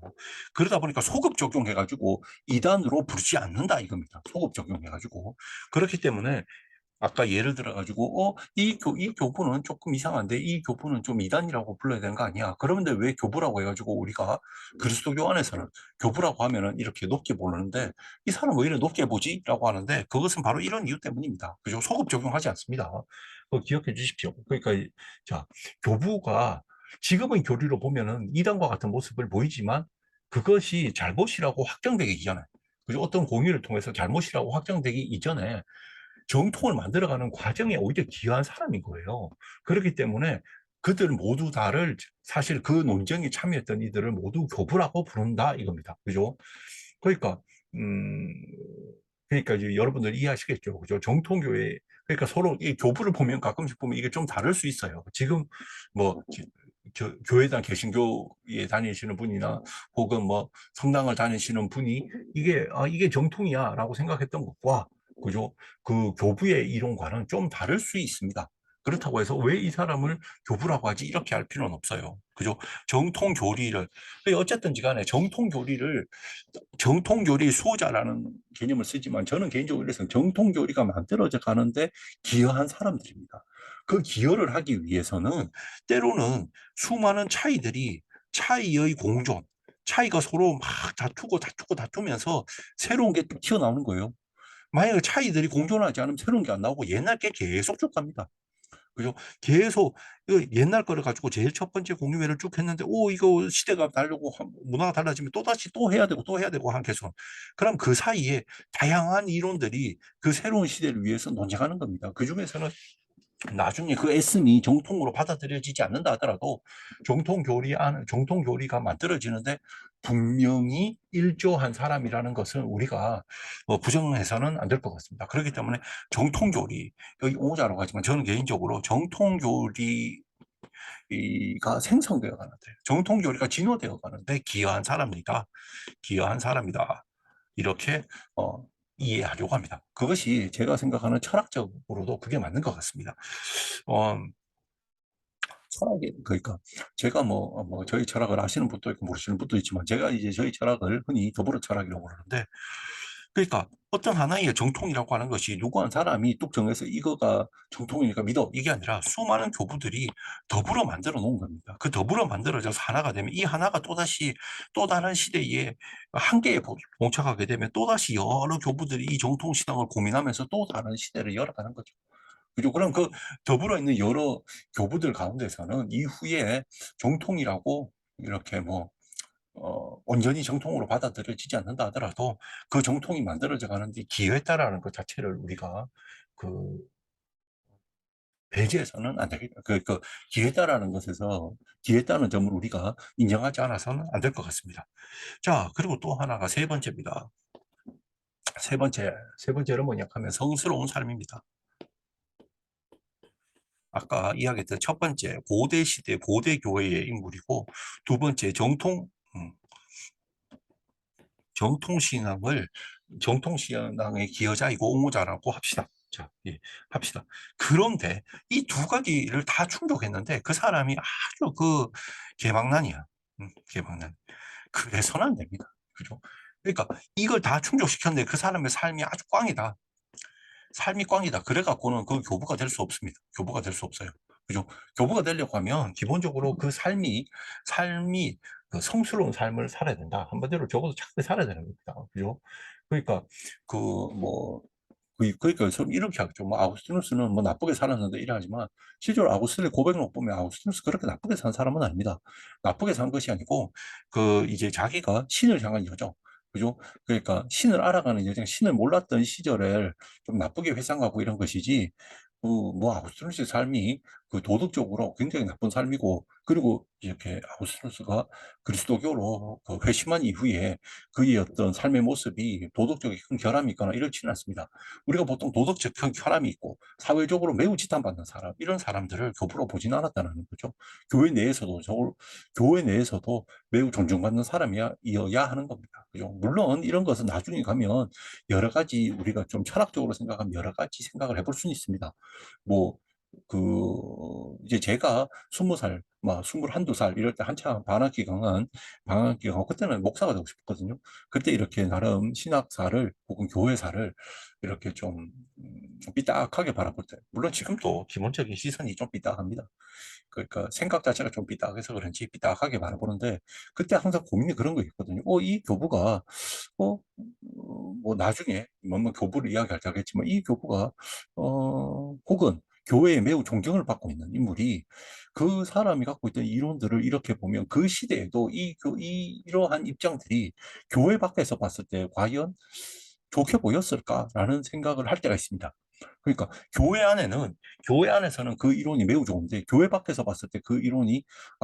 그러다 보니까 소급 적용해가지고 이단으로 부르지 않는다 이겁니다. 소급 적용해가지고. 그렇기 때문에 아까 예를 들어가지고, 이 교부는 조금 이상한데, 이 교부는 좀 이단이라고 불러야 되는 거 아니야? 그런데 왜 교부라고 해가지고 우리가 그리스도교 안에서는 교부라고 하면은 이렇게 높게 보는데, 이 사람 왜 이렇게 높게 보지? 라고 하는데, 그것은 바로 이런 이유 때문입니다. 그죠? 소급 적용하지 않습니다. 그거 기억해 주십시오. 그러니까, 자, 교부가 지금은 교리로 보면은 이단과 같은 모습을 보이지만, 그것이 잘못이라고 확정되기 이전에, 그죠? 어떤 공의를 통해서 잘못이라고 확정되기 이전에 정통을 만들어가는 과정에 오히려 기여한 사람인 거예요. 그렇기 때문에 그들 모두 다를 사실 그 논쟁에 참여했던 이들을 모두 교부라고 부른다 이겁니다. 그죠? 그러니까 음 그러니까 이제 여러분들 이해하시겠죠. 그죠? 정통교회 그러니까 서로 이 교부를 보면 가끔씩 보면 이게 좀 다를 수 있어요. 지금 뭐 교회당 개신교에 다니시는 분이나 혹은 뭐 성당을 다니시는 분이 이게 정통이야라고 생각했던 것과 그죠? 그 교부의 이론과는 좀 다를 수 있습니다. 그렇다고 해서 왜 이 사람을 교부라고 하지 이렇게 할 필요는 없어요. 그죠? 정통 교리를 어쨌든지 간에 정통 교리 수호자라는 개념을 쓰지만 저는 개인적으로 그래서 정통 교리가 만들어져 가는데 기여한 사람들입니다. 그 기여를 하기 위해서는 때로는 수많은 차이의 공존, 차이가 서로 막 다투면서 새로운 게 또 튀어나오는 거예요. 만약에 차이들이 공존하지 않으면 새로운 게 안 나오고 옛날 게 계속 쭉 갑니다. 그죠? 계속 옛날 거를 가지고 제일 첫 번째 공유회를 쭉 했는데 이거 시대가 다르고 문화가 달라지면 또다시 또 해야 되고 또 해야 되고 한 계속 그럼 그 사이에 다양한 이론들이 그 새로운 시대를 위해서 논쟁하는 겁니다. 그 중에서는 나중에 그 애씀이 정통으로 받아들여지지 않는다 하더라도 정통 교리가 만들어지는데 분명히 일조한 사람이라는 것을 우리가 부정해서는 안 될 것 같습니다. 그렇기 때문에 정통 교리 여기 옹호자라고 하지만 저는 개인적으로 정통 교리가 생성되어 가는데 정통 교리가 진화되어 가는데 기여한 사람이다. 이렇게 이해하려고 합니다. 그것이 제가 생각하는 철학적으로도 그게 맞는 것 같습니다. 어, 철학이 그러니까 제가 저희 철학을 아시는 분도 있고 모르시는 분도 있지만 제가 이제 저희 철학을 흔히 더불어 철학이라고 그러는데 그러니까 어떤 하나의 정통이라고 하는 것이 누구 한 사람이 뚝 정해서 이거가 정통이니까 믿어 이게 아니라 수많은 교부들이 더불어 만들어 놓은 겁니다. 그 더불어 만들어져서 하나가 되면 이 하나가 또다시 또 다른 시대의 한계에 봉착하게 되면 또다시 여러 교부들이 이 정통 신앙을 고민하면서 또 다른 시대를 열어가는 거죠. 그죠? 그럼 그 더불어 있는 여러 교부들 가운데서는 이후에 정통이라고 이렇게 온전히 정통으로 받아들여지지 않는다 하더라도 그 정통이 만들어져 가는데 기여했다라는 것 자체를 우리가 그 배제해서는 안 되겠다. 기여했다라는 것에서 기여했다는 점을 우리가 인정하지 않아서는 안 될 것 같습니다. 자, 그리고 또 하나가 세 번째입니다. 세 번째는 뭐냐 하면 성스러운 삶입니다. 아까 이야기했던 첫 번째 고대 시대 고대 교회의 인물이고 두 번째 정통신앙의 기여자이고 옹호자라고 합시다. 자, 예, 합시다. 그런데 이 두 가지를 다 충족했는데 그 사람이 아주 개망난이야. 개망난. 그래서는 안 됩니다. 그죠? 그러니까 이걸 다 충족시켰는데 그 사람의 삶이 아주 꽝이다. 삶이 꽝이다. 그래갖고는 그 교부가 될 수 없습니다. 교부가 될 수 없어요. 그죠? 교부가 되려고 하면 기본적으로 그 삶이 그 성스러운 삶을 살아야 된다. 한마디로 적어도 착하게 살아야 되는 겁니다. 그죠? 그러니까 그 뭐 그러니까 좀 이렇게 하죠. 아우구스티누스는 나쁘게 살았는데 이러하지만 실제로 아우구스티누스 고백록 보면 아우구스티누스 그렇게 나쁘게 산 사람은 아닙니다. 나쁘게 산 것이 아니고 이제 자기가 신을 향한 여정 그죠? 그러니까 신을 알아가는 여정, 신을 몰랐던 시절을 좀 나쁘게 회상하고 이런 것이지, 뭐 아우스트로스 삶이 그 도덕적으로 굉장히 나쁜 삶이고, 그리고 이렇게 아우스트로스가 그리스도교로 그 회심한 이후에 그의 어떤 삶의 모습이 도덕적인 큰 결함이 있거나 이렇지는 않습니다. 우리가 보통 도덕적 큰 결함이 있고 사회적으로 매우 지탄받는 사람, 이런 사람들을 교부로 보지는 않았다는 거죠. 교회 내에서도 교회 내에서도 매우 존중받는 사람이어야 하는 겁니다. 그죠? 물론 이런 것은 나중에 가면 여러 가지 우리가 좀 철학적으로 생각하면 여러 가지 생각을 해볼 수는 있습니다. 뭐, 그, 이제 제가 20살, 막 21, 2살 이럴 때 한참 방학 기간, 그때는 목사가 되고 싶었거든요. 그때 이렇게 나름 신학사를 혹은 교회사를 이렇게 좀 삐딱하게 바라볼 때, 물론 지금도 기본적인 시선이 좀 삐딱합니다. 그러니까 생각 자체가 좀 삐딱해서 그런지 삐딱하게 바라보는데, 그때 항상 고민이 그런 거 있거든요. 이 교부가, 뭐 나중에 뭐 교부를 이야기할 때 하겠지만, 이 교부가 혹은 교회에 매우 존경을 받고 있는 인물이 그 사람이 갖고 있던 이론들을 이렇게 보면 그 시대에도 이러한 입장들이 교회 밖에서 봤을 때 과연 좋게 보였을까라는 생각을 할 때가 있습니다. 그러니까 교회 안에서는 그 이론이 매우 좋은데 교회 밖에서 봤을 때 그 이론이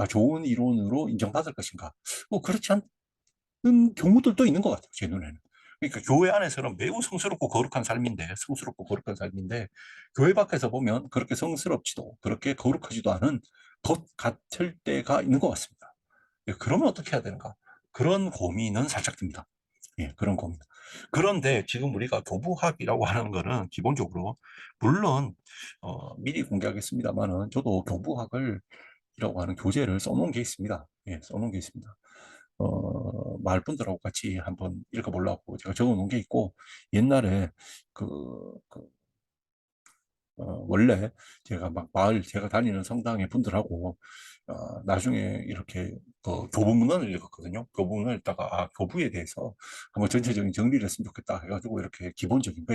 좋은 이론으로 인정받을 것인가? 뭐 그렇지 않은 경우들도 있는 것 같아요. 제 눈에는. 그러니까 교회 안에서는 매우 성스럽고 거룩한 삶인데 교회 밖에서 보면 그렇게 성스럽지도 그렇게 거룩하지도 않은 것 같을 때가 있는 것 같습니다. 그러면 어떻게 해야 되는가? 그런 고민은 살짝 듭니다. 예, 그런 고민. 그런데 지금 우리가 교부학이라고 하는 거는 기본적으로, 물론, 미리 공개하겠습니다만은, 저도 교부학이라고 하는 교재를 써놓은 게 있습니다. 예, 써놓은 게 있습니다. 말분들하고 같이 한번 읽어보려고 제가 적어놓은 게 있고, 옛날에 그, 그 원래 제가 막 제가 다니는 성당의 분들하고, 나중에 이렇게 교부문헌을 읽었거든요. 교부문헌을 읽다가, 교부에 대해서 한번 전체적인 정리를 했으면 좋겠다 해가지고, 이렇게 기본적인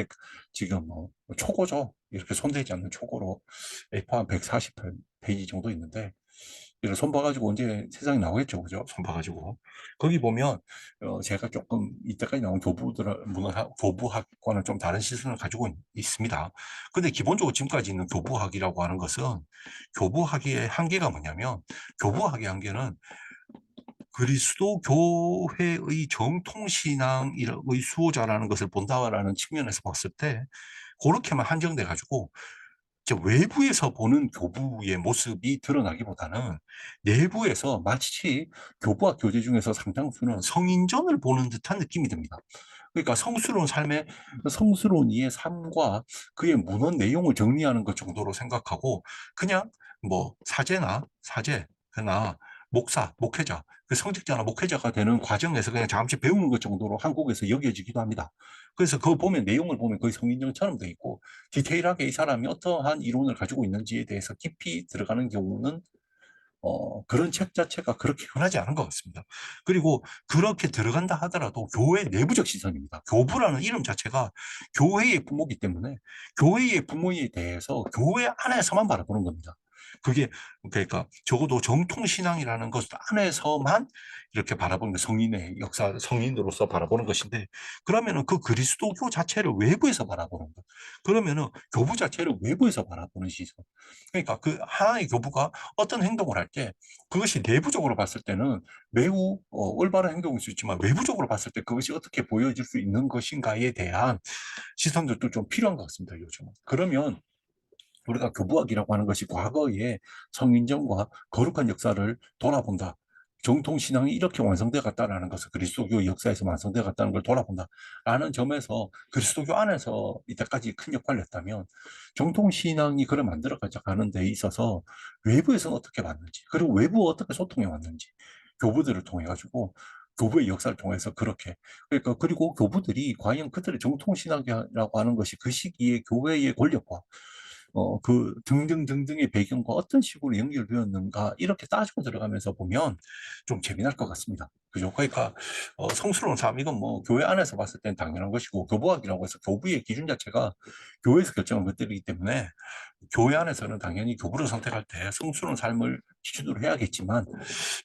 지금 초고죠. 이렇게 손대지 않는 초고로 A4 한 140페이지 정도 있는데, 이걸 손봐가지고 언제 세상에 나오겠죠. 그죠? 손봐가지고. 거기 보면, 제가 조금 이때까지 나온 교부학과는 좀 다른 시선을 가지고 있습니다. 근데 기본적으로 지금까지 있는 교부학이라고 하는 것은, 교부학의 한계가 뭐냐면, 교부학의 한계는 그리스도 교회의 정통신앙의 수호자라는 것을 본다라는 측면에서 봤을 때, 그렇게만 한정돼 가지고 외부에서 보는 교부의 모습이 드러나기보다는 내부에서 마치 교부와 교제 중에서 상당수는 성인전을 보는 듯한 느낌이 듭니다. 그러니까 성스러운 이의 삶과 그의 문헌 내용을 정리하는 것 정도로 생각하고, 그냥 뭐 사제나 목회자, 그 성직자나 목회자가 되는 과정에서 그냥 잠시 배우는 것 정도로 한국에서 여겨지기도 합니다. 그래서 내용을 보면 거의 성인정처럼 돼 있고, 디테일하게 이 사람이 어떠한 이론을 가지고 있는지에 대해서 깊이 들어가는 경우는 그런 책 자체가 그렇게 흔하지 않은 것 같습니다. 그리고 그렇게 들어간다 하더라도 교회 내부적 시선입니다. 교부라는 이름 자체가 교회의 부모이기 때문에 교회의 부모에 대해서 교회 안에서만 바라보는 겁니다. 그게 그러니까 적어도 정통신앙이라는 것 안에서만 이렇게 바라보는 게 성인으로서 바라보는 것인데, 그러면은 그 그리스도교 자체를 외부에서 바라보는 것. 그러면은 교부 자체를 외부에서 바라보는 시선. 그러니까 그 하나의 교부가 어떤 행동을 할 때 그것이 내부적으로 봤을 때는 매우 올바른 행동일 수 있지만, 외부적으로 봤을 때 그것이 어떻게 보여질 수 있는 것인가에 대한 시선들도 좀 필요한 것 같습니다, 요즘은. 그러면 우리가 교부학이라고 하는 것이 과거의 성인정과 거룩한 역사를 돌아본다. 정통신앙이 이렇게 완성되어 갔다는 것을, 그리스도교 역사에서 완성되어 갔다는 걸 돌아본다라는 점에서 그리스도교 안에서 이때까지 큰 역할을 했다면, 정통신앙이 그걸 만들어 가는 데 있어서 외부에서는 어떻게 봤는지, 그리고 외부와 어떻게 소통해 왔는지, 교부들을 통해 가지고 교부의 역사를 통해서 그렇게, 그러니까 그리고 교부들이 과연 그들의 정통신앙이라고 하는 것이 그 시기에 교회의 권력과 등등등등의 배경과 어떤 식으로 연결되었는가, 이렇게 따지고 들어가면서 보면 좀 재미날 것 같습니다. 그죠? 그러니까, 성스러운 삶, 이건 뭐, 교회 안에서 봤을 땐 당연한 것이고, 교부학이라고 해서 교부의 기준 자체가 교회에서 결정한 것들이기 때문에, 교회 안에서는 당연히 교부를 선택할 때 성스러운 삶을 기준으로 해야겠지만,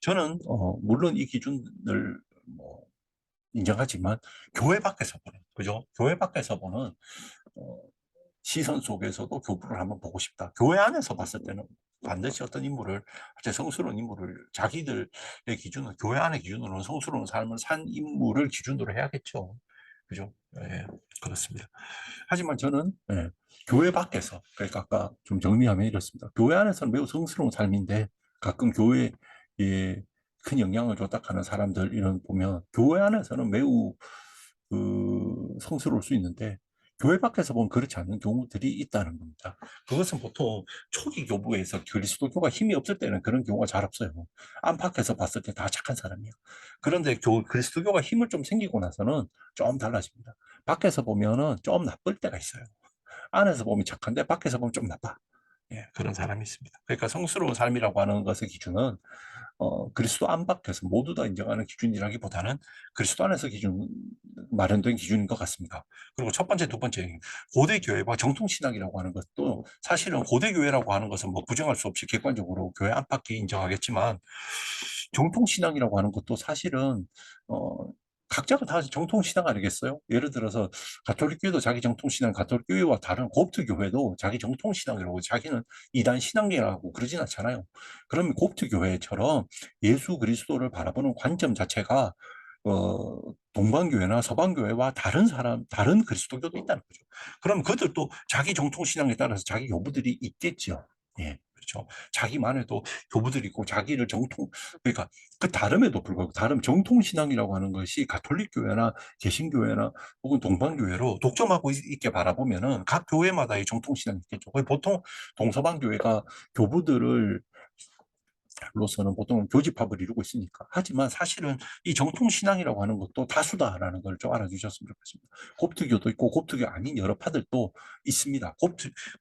저는, 물론 이 기준을 뭐, 인정하지만 교회 밖에서 보는, 그죠? 교회 밖에서 보는 어, 시선 속에서도 교부를 한번 보고 싶다. 교회 안에서 봤을 때는 반드시 어떤 인물을, 성스러운 인물을, 자기들의 기준은, 교회 안의 기준으로는 성스러운 삶을 산 인물을 기준으로 해야겠죠. 그죠? 예, 그렇습니다. 하지만 저는, 예, 교회 밖에서, 그러니까 아까 좀 정리하면 이렇습니다. 교회 안에서는 매우 성스러운 삶인데, 가끔 교회에 큰 영향을 줬다 하는 사람들, 이런 보면, 교회 안에서는 매우 성스러울 수 있는데, 교회 밖에서 보면 그렇지 않는 경우들이 있다는 겁니다. 그것은 보통 초기 교부에서 그리스도교가 힘이 없을 때는 그런 경우가 잘 없어요. 안팎에서 봤을 때 다 착한 사람이야. 그런데 그리스도교가 힘을 좀 생기고 나서는 좀 달라집니다. 밖에서 보면은 좀 나쁠 때가 있어요. 안에서 보면 착한데 밖에서 보면 좀 나빠. 예, 그런 사람이 있습니다. 그러니까 성스러운 삶이라고 하는 것의 기준은 그리스도 안팎에서 모두 다 인정하는 기준이라기보다는 그리스도 안에서 마련된 기준인 것 같습니다. 그리고 첫 번째, 두 번째, 고대 교회와 정통 신앙이라고 하는 것도 사실은 고대 교회라고 하는 것은 뭐 부정할 수 없이 객관적으로 교회 안팎이 인정하겠지만 정통 신앙이라고 하는 것도 사실은 어, 각자가 다 정통 신앙 아니겠어요? 예를 들어서 가톨릭 교회도 자기 정통 신앙, 가톨릭 교회와 다른 곱트 교회도 자기 정통 신앙이라고, 자기는 이단 신앙이라고 그러진 않잖아요. 그러면 곱트 교회처럼 예수 그리스도를 바라보는 관점 자체가 동방교회나 서방교회와 다른 그리스도교도 있다는 거죠. 그럼 그들도 자기 정통 신앙에 따라서 자기 교부들이 있겠죠. 예, 그렇죠. 자기만의도 교부들이 있고 자기를 그러니까 그 다름에도 불구하고 다른 정통 신앙이라고 하는 것이 가톨릭 교회나 개신교회나 혹은 동방교회로 독점하고 있게 바라보면은 각 교회마다의 정통 신앙이 있겠죠. 보통 동서방 교회가 교부들을 로서는 보통 교집합을 이루고 있으니까. 하지만 사실은 이 정통신앙이라고 하는 것도 다수다라는 걸 좀 알아주셨으면 좋겠습니다. 곱트교도 있고 곱트교 아닌 여러 파들도 있습니다.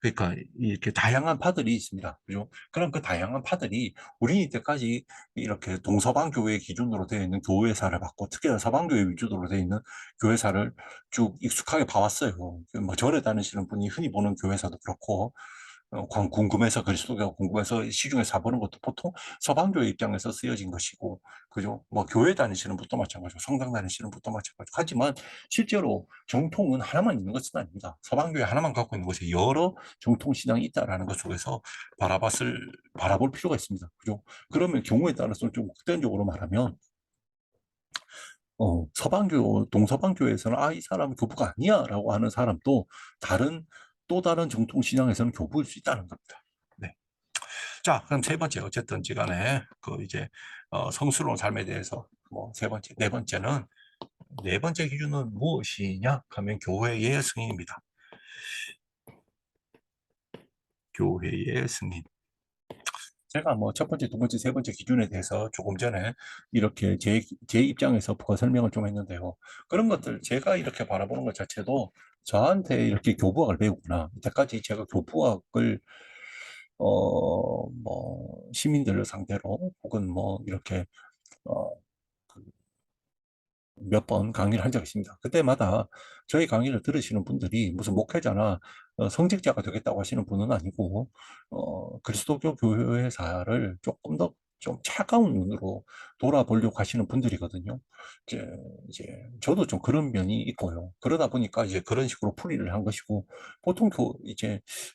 그러니까 이렇게 다양한 파들이 있습니다. 그죠? 그럼 그 다양한 파들이 우리 이때까지 이렇게 동서방교회 기준으로 되어 있는 교회사를 받고, 특히나 서방교회 위주로 되어 있는 교회사를 쭉 익숙하게 봐왔어요. 뭐 절에 다니시는 분이 흔히 보는 교회사도 그렇고, 궁금해서, 그리스도가 궁금해서 시중에 사보는 것도 보통 서방교회 입장에서 쓰여진 것이고, 그죠? 뭐 교회 다니시는 분도 마찬가지고 성당 다니시는 분도 마찬가지고. 하지만 실제로 정통은 하나만 있는 것은 아닙니다. 서방교회 하나만 갖고 있는 것이 여러 정통 신앙이 있다라는 것 속에서 바라볼 필요가 있습니다. 그죠? 그러면 경우에 따라서 좀 극단적으로 말하면, 동서방교회에서는 이 사람은 교부가 아니야라고 하는 사람도 또 다른 정통 신앙에서는 교부일 수 있다는 겁니다. 네. 자, 그럼 세 번째, 어쨌든지 간에, 성스러운 삶에 대해서, 뭐, 세 번째, 네 번째 기준은 무엇이냐 하면 교회의 승인입니다. 교회의 승인. 제가 뭐 첫 번째, 두 번째, 세 번째 기준에 대해서 조금 전에 이렇게 제 입장에서 설명을 좀 했는데요. 그런 것들, 제가 이렇게 바라보는 것 자체도 저한테 이렇게 교부학을 배우구나. 이때까지 제가 교부학을, 시민들을 상대로 혹은 뭐, 이렇게, 어, 몇 번 강의를 한 적이 있습니다. 그때마다 저희 강의를 들으시는 분들이 무슨 목회자나 성직자가 되겠다고 하시는 분은 아니고, 그리스도교 교회사를 조금 더 좀 차가운 눈으로 돌아보려고 하시는 분들이거든요. 이제 저도 좀 그런 면이 있고요. 그러다 보니까 이제 그런 식으로 풀이를 한 것이고, 보통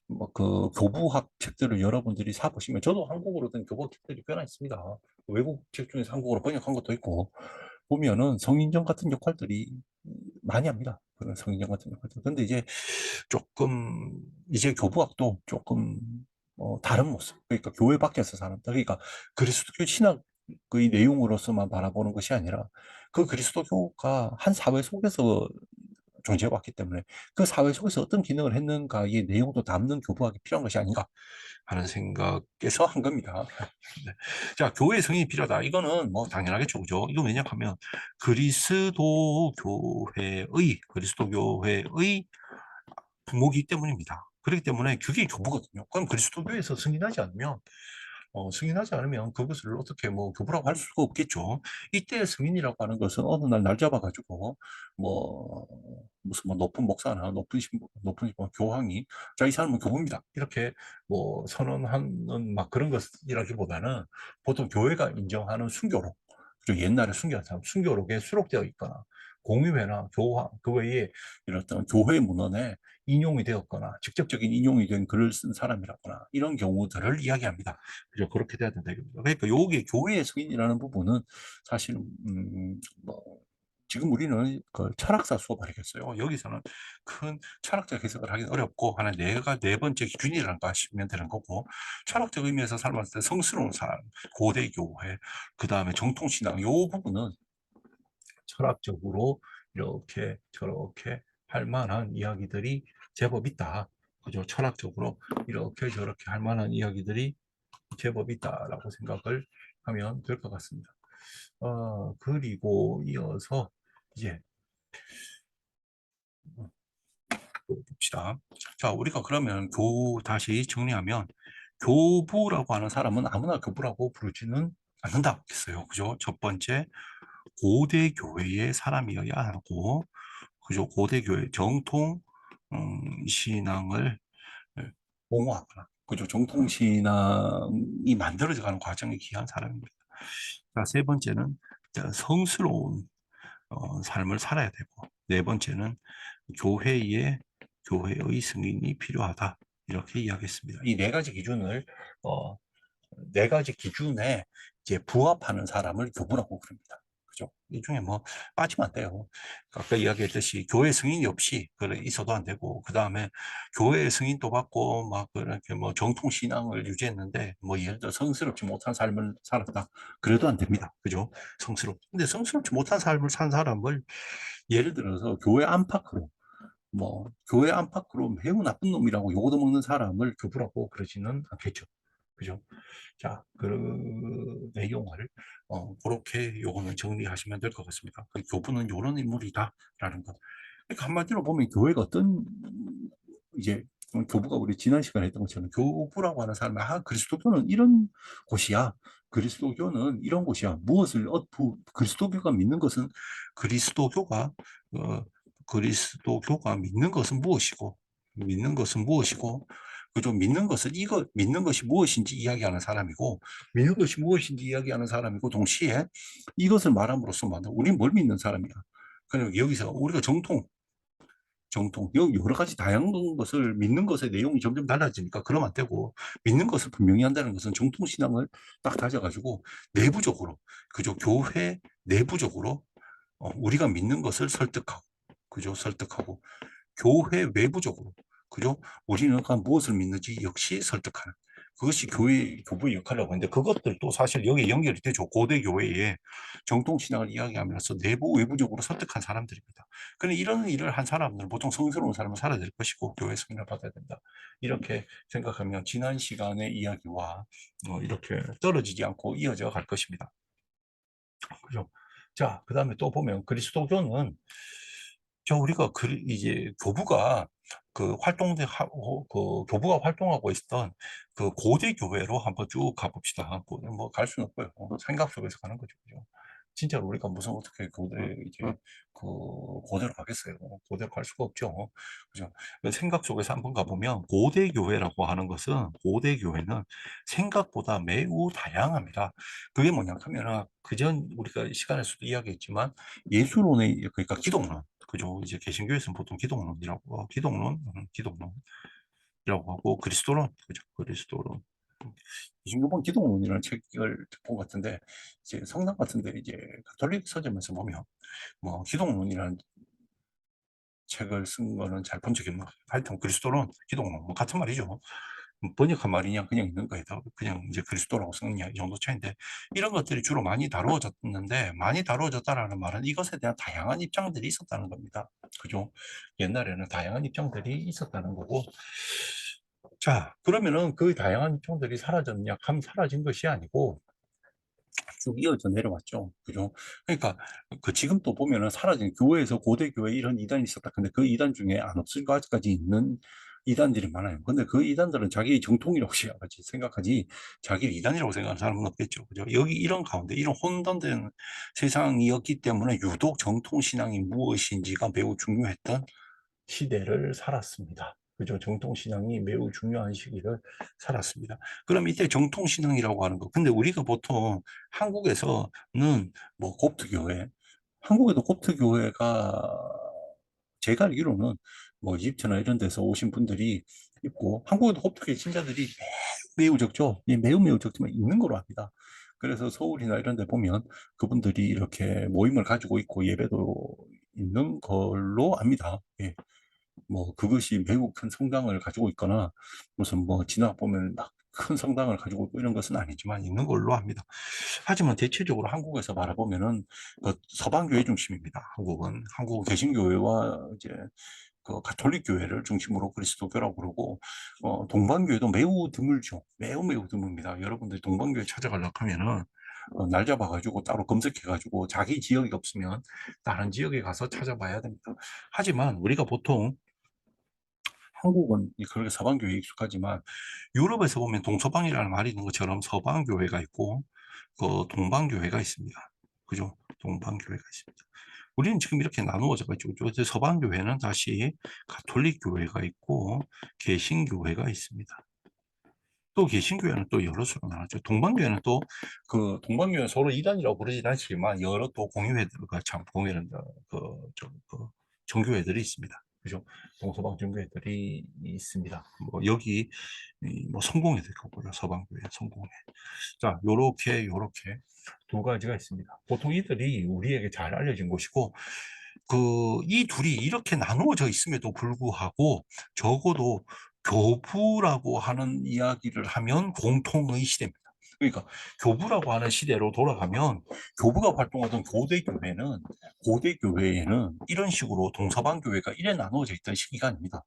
뭐 교부학 책들을 여러분들이 사보시면, 저도 한국어로 된 교부학 책들이 꽤나 있습니다. 외국 책 중에서 한국어로 번역한 것도 있고, 보면은 성인정 같은 역할들이 많이 합니다. 그런 성인정 같은 역할들. 근데 이제 교부학도 조금, 다른 모습. 그러니까 교회 밖에서 사람들. 그러니까 그리스도교 신학 의 내용으로서만 바라보는 것이 아니라 그 그리스도교가 한 사회 속에서 존재해 왔기 때문에 그 사회 속에서 어떤 기능을 했는가의 내용도 담는 교부학이 필요한 것이 아닌가 하는 생각에서 한 겁니다. 네. 자, 교회 성인이 필요하다. 이거는 뭐 당연하겠죠, 그죠? 이거 왜냐하면 그리스도 교회의 부모이기 때문입니다. 그렇기 때문에 그게 교부거든요. 그럼 그리스도교에서 승인하지 않으면 그것을 어떻게 뭐 교부라고 할 수가 없겠죠. 이때 승인이라고 하는 것은 어느 날 잡아가지고 뭐 무슨 뭐 높은 목사나 높은 뭐 교황이 자, 이 사람은 교부입니다. 이렇게 뭐 선언하는 막 그런 것이라기보다는 보통 교회가 인정하는 순교록, 그리고 옛날에 순교한 사람, 순교록에 수록되어 있거나 공유회나 교회의 이런 어떤 교회 문헌에 인용이 되었거나 직접적인 인용이 된 글을 쓴 사람이라거나 이런 경우들을 이야기합니다. 그죠? 그렇게 돼야 된다. 그러니까 요게 교회의 승인이라는 부분은 사실 뭐 지금 우리는 그 철학사 수업을 하겠어요. 여기서는 큰 철학적 해석을 하기 어렵고 하나 내가 네 번째 기준이란가 하시면 되는 거고 철학적 의미에서 삶았을 때 성스러운 삶, 고대 교회, 그 다음에 정통신앙 요 부분은 철학적으로 이렇게 저렇게 할 만한 이야기들이 제법 있다. 그죠? 철학적으로 이렇게 저렇게 할 만한 이야기들이 제법 있다라고 생각을 하면 될 것 같습니다. 그리고 이어서 이제 봅시다. 자, 우리가 그러면 다시 정리하면 교부라고 하는 사람은 아무나 교부라고 부르지는 않는다 했어요. 그죠? 첫 번째, 고대 교회의 사람이어야 하고, 그죠? 고대 교회 정통 신앙을 옹호하거나, 그죠? 정통 신앙이 만들어져가는 과정에 기여한 사람입니다. 자, 세 번째는 성스러운 삶을 살아야 되고, 네 번째는 교회의 승인이 필요하다. 이렇게 이야기했습니다. 이 네 가지 기준을 어, 네 가지 기준에 이제 부합하는 사람을 교부라고 그럽니다. 그죠? 이 중에 뭐 빠지면 안 돼요. 아까 이야기했듯이 교회 승인이 없이 그래 있어도 안 되고 그 다음에 교회 승인도 받고 막 그렇게 뭐 정통 신앙을 유지했는데 뭐 예를 들어 성스럽지 못한 삶을 살았다. 그래도 안 됩니다. 그죠? 근데 성스럽지 못한 삶을 산 사람을 예를 들어서 교회 안팎으로 뭐 교회 안팎으로 매우 나쁜 놈이라고 욕도 먹는 사람을 교부라고 그러지는 않겠죠. 그죠? 자, 그 내용을 그렇게 요거는 정리하시면 될 것 같습니다. 그 교부는 이런 인물이다라는 것. 그러니까 한마디로 보면 교회가 어떤 이제 교부가 우리 지난 시간에 했던 것처럼 교부라고 하는 사람은 그리스도교는 이런 곳이야. 그리스도교는 이런 곳이야. 그리스도교가 믿는 것은 그리스도교가 어, 그리스도교가 믿는 것은 무엇이고 믿는 것은 무엇이고 그죠? 믿는 것이 무엇인지 이야기하는 사람이고 믿는 것이 무엇인지 이야기하는 사람이고 동시에 이것을 말함으로써 우리는 뭘 믿는 사람이야. 그리고 여기서 우리가 여러 가지 다양한 것을 믿는 것의 내용이 점점 달라지니까 그러면 안 되고 믿는 것을 분명히 한다는 것은 정통신앙을 딱 다져가지고 내부적으로 그죠? 교회 내부적으로 우리가 믿는 것을 설득하고 그죠? 설득하고 교회 외부적으로 그죠? 우리는 무엇을 믿는지 역시 설득하는 그것이 교부의 역할이라고 하는데 그것들도 사실 여기 연결이 되죠. 고대 교회의 정통신앙을 이야기하면서 내부 외부적으로 설득한 사람들입니다. 그런데 이런 일을 한 사람들은 보통 성스러운 삶을 살아야 될 것이고 교회 승인을 받아야 된다. 이렇게 생각하면 지난 시간의 이야기와 이렇게 떨어지지 않고 이어져 갈 것입니다. 그죠? 자, 그 다음에 또 보면 그리스도교는 우리가 이제 교부가 교부가 활동하고 있었던 그 고대 교회로 한번 쭉 가봅시다. 뭐 갈 수는 없고요. 생각 속에서 가는 거죠. 그죠? 진짜로 우리가 무슨 어떻게 그 고대로 가겠어요. 고대로 갈 수가 없죠. 그죠? 그 생각 속에서 한번 가보면 고대 교회라고 하는 것은 고대 교회는 생각보다 매우 다양합니다. 그게 뭐냐 하면은 그전 우리가 시간에서도 이야기했지만 예수론의 그러니까 기독론 그죠 이제 개신교에서는 보통 기독론이라고 하고 그리스도론 그죠 그리스도론 개신교본 기독론이라는 책을 본 것 같은데 이제 성당 같은데 이제 가톨릭 서점에서 보면 뭐 기독론이라는 책을 쓴 거는 잘 본 적이 없는 것 같아요. 하여튼 그리스도론 기독론 뭐 같은 말이죠. 번역한 말이냐 그냥 있는 거에다 그냥 이제 그리스도라고 쓰느냐 이 정도 차이인데 이런 것들이 주로 많이 다루어졌는데 많이 다루어졌다라는 말은 이것에 대한 다양한 입장들이 있었다는 겁니다. 그죠? 옛날에는 다양한 입장들이 있었다는 거고 자 그러면은 그 다양한 입장들이 사라졌냐 하면 사라진 것이 아니고 쭉 이어져 내려왔죠. 그죠? 그러니까 그 지금 또 보면은 사라진 교회에서 고대 교회 이런 이단이 있었다. 근데 그 이단 중에 안 없을 것까지 있는 이단들이 많아요. 근데 그 이단들은 자기 정통이라고 생각하지 자기를 이단이라고 생각하는 사람은 없겠죠. 그죠? 여기 이런 가운데 이런 혼돈된 세상이었기 때문에 유독 정통 신앙이 무엇인지가 매우 중요했던 시대를 살았습니다. 그죠? 정통신앙이 매우 중요한 시기를 살았습니다. 그럼 이때 정통신앙이라고 하는 거. 근데 우리가 보통 한국에서는 뭐 kopt교회, 한국에도 kop트 교회가 제가 알기로는 뭐 이집트나 이런 데서 오신 분들이 있고, 한국에도 kop트 교회 신자들이 매우 적죠. 예, 매우 적지만 있는 걸로 압니다. 그래서 서울이나 이런 데 보면 그분들이 이렇게 모임을 가지고 있고 예배도 있는 걸로 압니다. 예. 뭐 그것이 매우 큰 성당을 가지고 있거나 무슨 뭐 지나 보면 막 큰 성당을 가지고 있고 이런 것은 아니지만 있는 걸로 합니다. 하지만 대체적으로 한국에서 바라보면은 그 서방교회 중심입니다. 한국은 개신교회와 이제 그 가톨릭 교회를 중심으로 그리스도교라고 그러고, 동방교회도 매우 드물죠. 매우 드뭅니다. 여러분들이 동방교회 찾아가려고 하면은 날 잡아가지고 따로 검색해가지고 자기 지역이 없으면 다른 지역에 가서 찾아봐야 됩니다. 하지만 우리가 보통 한국은 그렇게 서방교회에 익숙하지만 유럽에서 보면 동서방이라는 말이 있는 것처럼 서방교회가 있고 그 동방교회가 있습니다. 그죠? 동방교회가 있습니다. 우리는 지금 이렇게 나누어져 가지고 서방교회는 다시 가톨릭 교회가 있고 개신교회가 있습니다. 또 개신교회는 또 여러 수로 나누죠. 동방교회는 또 그 동방교회는 서로 이단이라고 부르진 않지만 여러 또 공유회들과 참 공유회는 그 정교회들이 있습니다. 그죠? 동서방 정교회들이 있습니다. 뭐 여기 뭐 성공회도 있고요. 서방교회 성공회. 자, 요렇게 두 가지가 있습니다. 보통 이들이 우리에게 잘 알려진 것이고, 이 둘이 이렇게 나누어져 있음에도 불구하고 적어도 교부라고 하는 이야기를 하면 공통의 시대입니다. 그러니까 교부라고 하는 시대로 돌아가면 교부가 활동하던 고대 교회에는 이런 식으로 동서방 교회가 이래 나누어져 있던 시기가 아닙니다.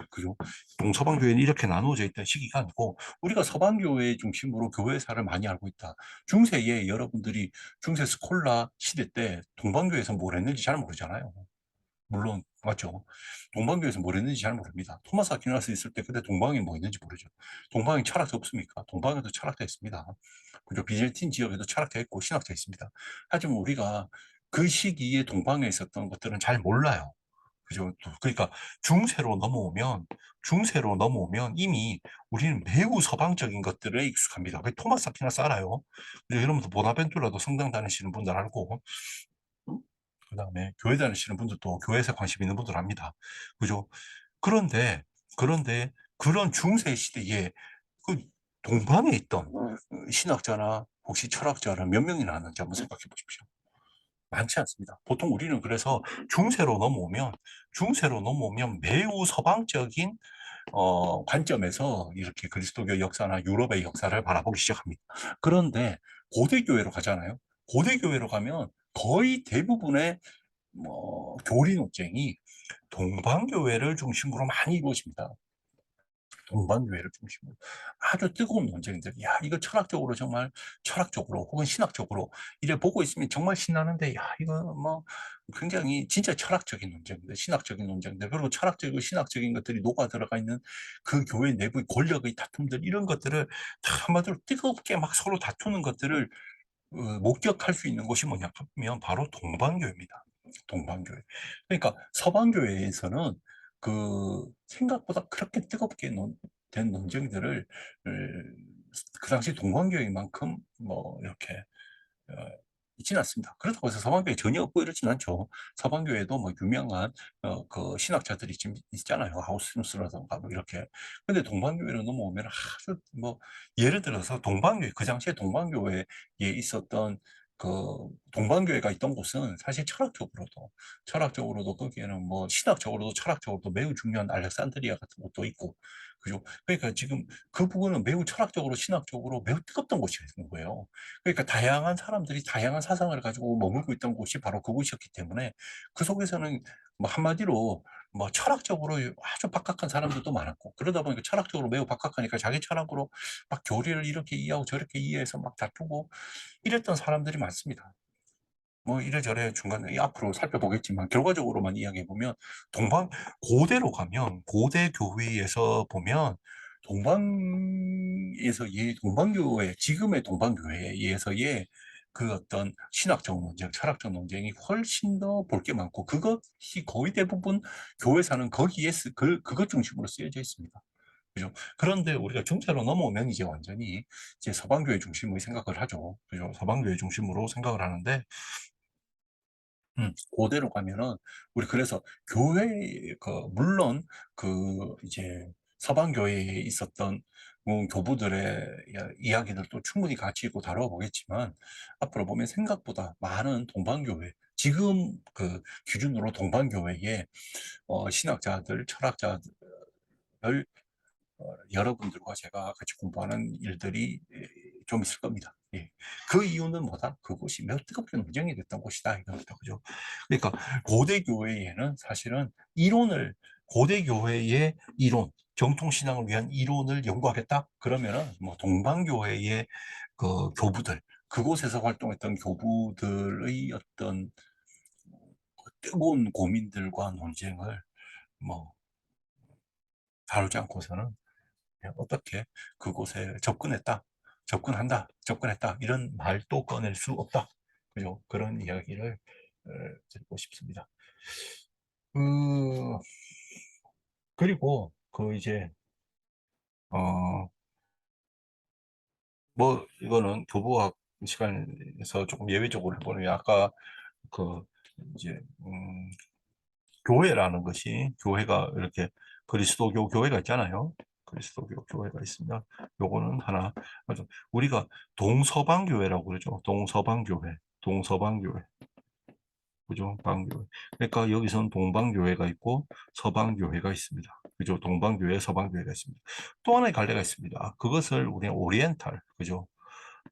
그죠? 동서방 교회는 이렇게 나누어져 있던 시기가 아니고 우리가 서방 교회 중심으로 교회사를 많이 알고 있다. 중세에 여러분들이 중세 스콜라 시대 때 동방교회에서 뭘 했는지 잘 모르잖아요. 물론 맞죠. 동방교에서 뭘 했는지 잘 모릅니다. 토마스 아퀴나스 있을 때 그때 동방에 뭐 있는지 모르죠. 동방에 철학자 없습니까? 동방에도 철학자 있습니다. 그리고 비젤틴 지역에도 철학자 있고 신학자 있습니다. 하지만 우리가 그 시기에 동방에 있었던 것들은 잘 몰라요. 그죠? 그러니까 중세로 넘어오면 이미 우리는 매우 서방적인 것들에 익숙합니다. 그 토마스 아퀴나스 알아요? 여러분도 보나벤투라도 성당 다니시는 분들 알고, 그다음에 교회 다니시는 분들도 교회에서 관심 있는 분들 압니다. 그죠? 그런데 그런 중세 시대에 그 동방에 있던 신학자나 혹시 철학자나 몇 명이나 하는지 한번 생각해 보십시오. 많지 않습니다. 보통 우리는 그래서 중세로 넘어오면 매우 서방적인 관점에서 이렇게 그리스도교 역사나 유럽의 역사를 바라보기 시작합니다. 그런데 고대 교회로 가잖아요. 고대 교회로 가면 거의 대부분의 교리 논쟁이 동방교회를 중심으로 많이 이루어집니다. 동방교회를 중심으로 아주 뜨거운 논쟁들. 야, 이거 철학적으로 혹은 신학적으로 이래 보고 있으면 정말 신나는데, 야, 이거 뭐 굉장히 진짜 철학적인 논쟁들, 신학적인 논쟁들, 그리고 철학적이고 신학적인 것들이 녹아 들어가 있는 그 교회 내부의 권력의 다툼들, 이런 것들을 다 한마디로 뜨겁게 막 서로 다투는 것들을 목격할 수 있는 곳이 뭐냐 하면 바로 동방교회입니다. 동방교회. 그러니까 서방교회에서는 생각보다 그렇게 뜨겁게 된 논쟁들을 그 당시 동방교회만큼 뭐 이렇게 어, 있지는 않습니다. 그렇다고 해서 서방교회 전혀 없고 이렇지는 않죠. 서방교회도 뭐 유명한 그 신학자들이 지금 있잖아요. 하우스누스라든가 뭐 이렇게. 근데 동방교회로 넘어오면 아주 뭐 예를 들어서 그 당시에 동방교회에 있었던 그 동방교회가 있던 곳은 사실 철학적으로도 거기에는 뭐 신학적으로도 철학적으로도 매우 중요한 알렉산드리아 같은 곳도 있고, 그죠? 그러니까 지금 그 부분은 매우 철학적으로 신학적으로 매우 뜨겁던 곳이었는 거예요. 그러니까 다양한 사람들이 다양한 사상을 가지고 머물고 있던 곳이 바로 그곳이었기 때문에 그 속에서는 뭐 한마디로 뭐 철학적으로 아주 박학한 사람들도 많았고, 그러다 보니까 철학적으로 매우 박학하니까 자기 철학으로 막 교리를 이렇게 이해하고 저렇게 이해해서 막 다투고 이랬던 사람들이 많습니다. 뭐 이래저래 중간에 앞으로 살펴보겠지만 결과적으로만 이야기해 보면 고대 교회에서 보면 동방교회, 지금의 동방교회에 의해서의 그 어떤 신학적 논쟁, 철학적 논쟁이 훨씬 더 볼 게 많고, 그것이 거의 대부분 교회사는 그것 중심으로 쓰여져 있습니다. 그죠? 그런데 우리가 중세로 넘어오면 이제 완전히 이제 서방교회 중심의 생각을 하죠. 그죠? 서방교회 중심으로 생각을 하는데, 고대로 가면은 우리 그래서 교회 물론 이제 서방 교회에 있었던 교부들의 이야기들도 충분히 가치 있고 다뤄보겠지만 앞으로 보면 생각보다 많은 동방교회 지금 기준으로 동방교회의 신학자들, 철학자들 여러분들과 제가 같이 공부하는 일들이 좀 있을 겁니다. 예. 그 이유는 뭐다? 그곳이 매우 뜨겁게 논쟁이 됐던 곳이다. 이겁니다. 그죠? 그러니까 고대 교회에는 사실은 고대 교회의 이론, 정통신앙을 위한 이론을 연구하겠다? 그러면은 뭐 동방교회의 교부들, 그곳에서 활동했던 교부들의 어떤 뜨거운 고민들과 논쟁을 뭐 다루지 않고서는 어떻게 그곳에 접근했다, 이런 말도 꺼낼 수 없다. 그죠? 그런 이야기를 드리고 싶습니다. 그, 그리고 이제, 어, 뭐, 이거는 교부학 시간에서 조금 예외적으로 해보면, 아까 그, 이제, 교회라는 것이, 교회가 이렇게 그리스도교 교회가 있잖아요. 그리스도교 교회가 있습니다. 요거는 하나, 우리가 동서방교회라고 그러죠. 동서방교회. 그죠? 방교회. 그러니까 여기서는 동방교회가 있고 서방교회가 있습니다. 그죠? 동방교회, 서방교회가 있습니다. 또 하나의 갈래가 있습니다. 그것을 우리는 오리엔탈, 그죠?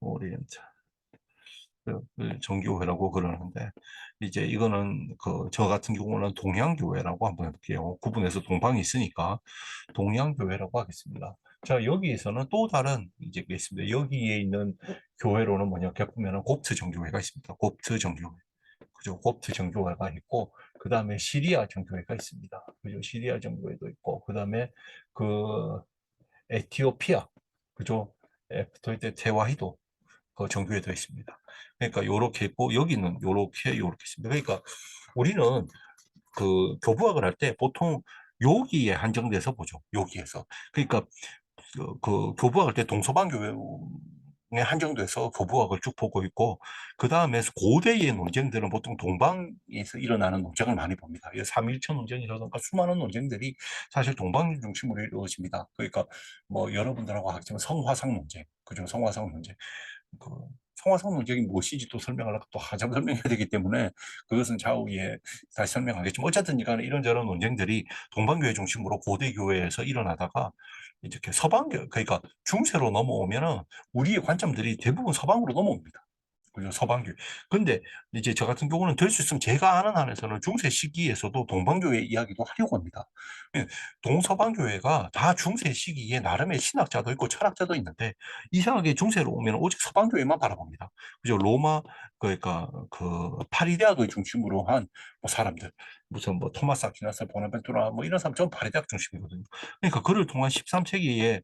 오리엔탈. 정교회라고 그러는데, 이제 이거는 저 같은 경우는 동양교회라고 한번 해볼게요. 구분해서 동방이 있으니까 동양교회라고 하겠습니다. 자, 여기에서는 또 다른 이제 게 있습니다. 여기에 있는 교회로는 뭐냐, 이렇게 보면은 곱트 정교회가 있습니다. 곱트 정교회. 그죠? 곱트 정교회가 있고, 그 다음에 시리아 정교회가 있습니다. 그죠? 시리아 정교회도 있고, 그 다음에 그 에티오피아, 그죠? 붙을 때 테와히도 그 정교회도 있습니다. 그러니까 요렇게 있고, 여기는 요렇게 있습니다. 그러니까 우리는 교부학을 할 때 보통 여기에 한정돼서 보죠. 여기에서. 그러니까 교부학할 때 동서방교회에 한정돼서 교부학을 쭉 보고 있고, 그 다음에 고대의 논쟁들은 보통 동방에서 일어나는 논쟁을 많이 봅니다. 3.1초 논쟁이라든가 수많은 논쟁들이 사실 동방 중심으로 이루어집니다. 그러니까 뭐 여러분들하고 하겠지만 성화상 논쟁, 그죠? 성화상 논쟁. 그 성화상 논쟁이 무엇인지 또 설명하려고 또 한참 설명해야 되기 때문에 그것은 차후에 다시 설명하겠지만, 어쨌든 간에 이런저런 논쟁들이 동방교회 중심으로 고대 교회에서 일어나다가 이렇게 서방교, 그러니까 중세로 넘어오면은 우리의 관점들이 대부분 서방으로 넘어옵니다. 그죠? 서방교. 근데 이제 저 같은 경우는 될 수 있으면 제가 아는 한에서는 중세 시기에서도 동방교회 이야기도 하려고 합니다. 예, 동서방교회가 다 중세 시기에 나름의 신학자도 있고 철학자도 있는데, 이상하게 중세로 오면 오직 서방교회만 바라봅니다. 그죠? 로마, 그러니까 파리대학을 중심으로 한 뭐 사람들, 무슨 뭐 토마스 아퀴나스, 보나벤투라 뭐 이런 사람 전 파리대학 중심이거든요. 그러니까 그를 통한 13세기에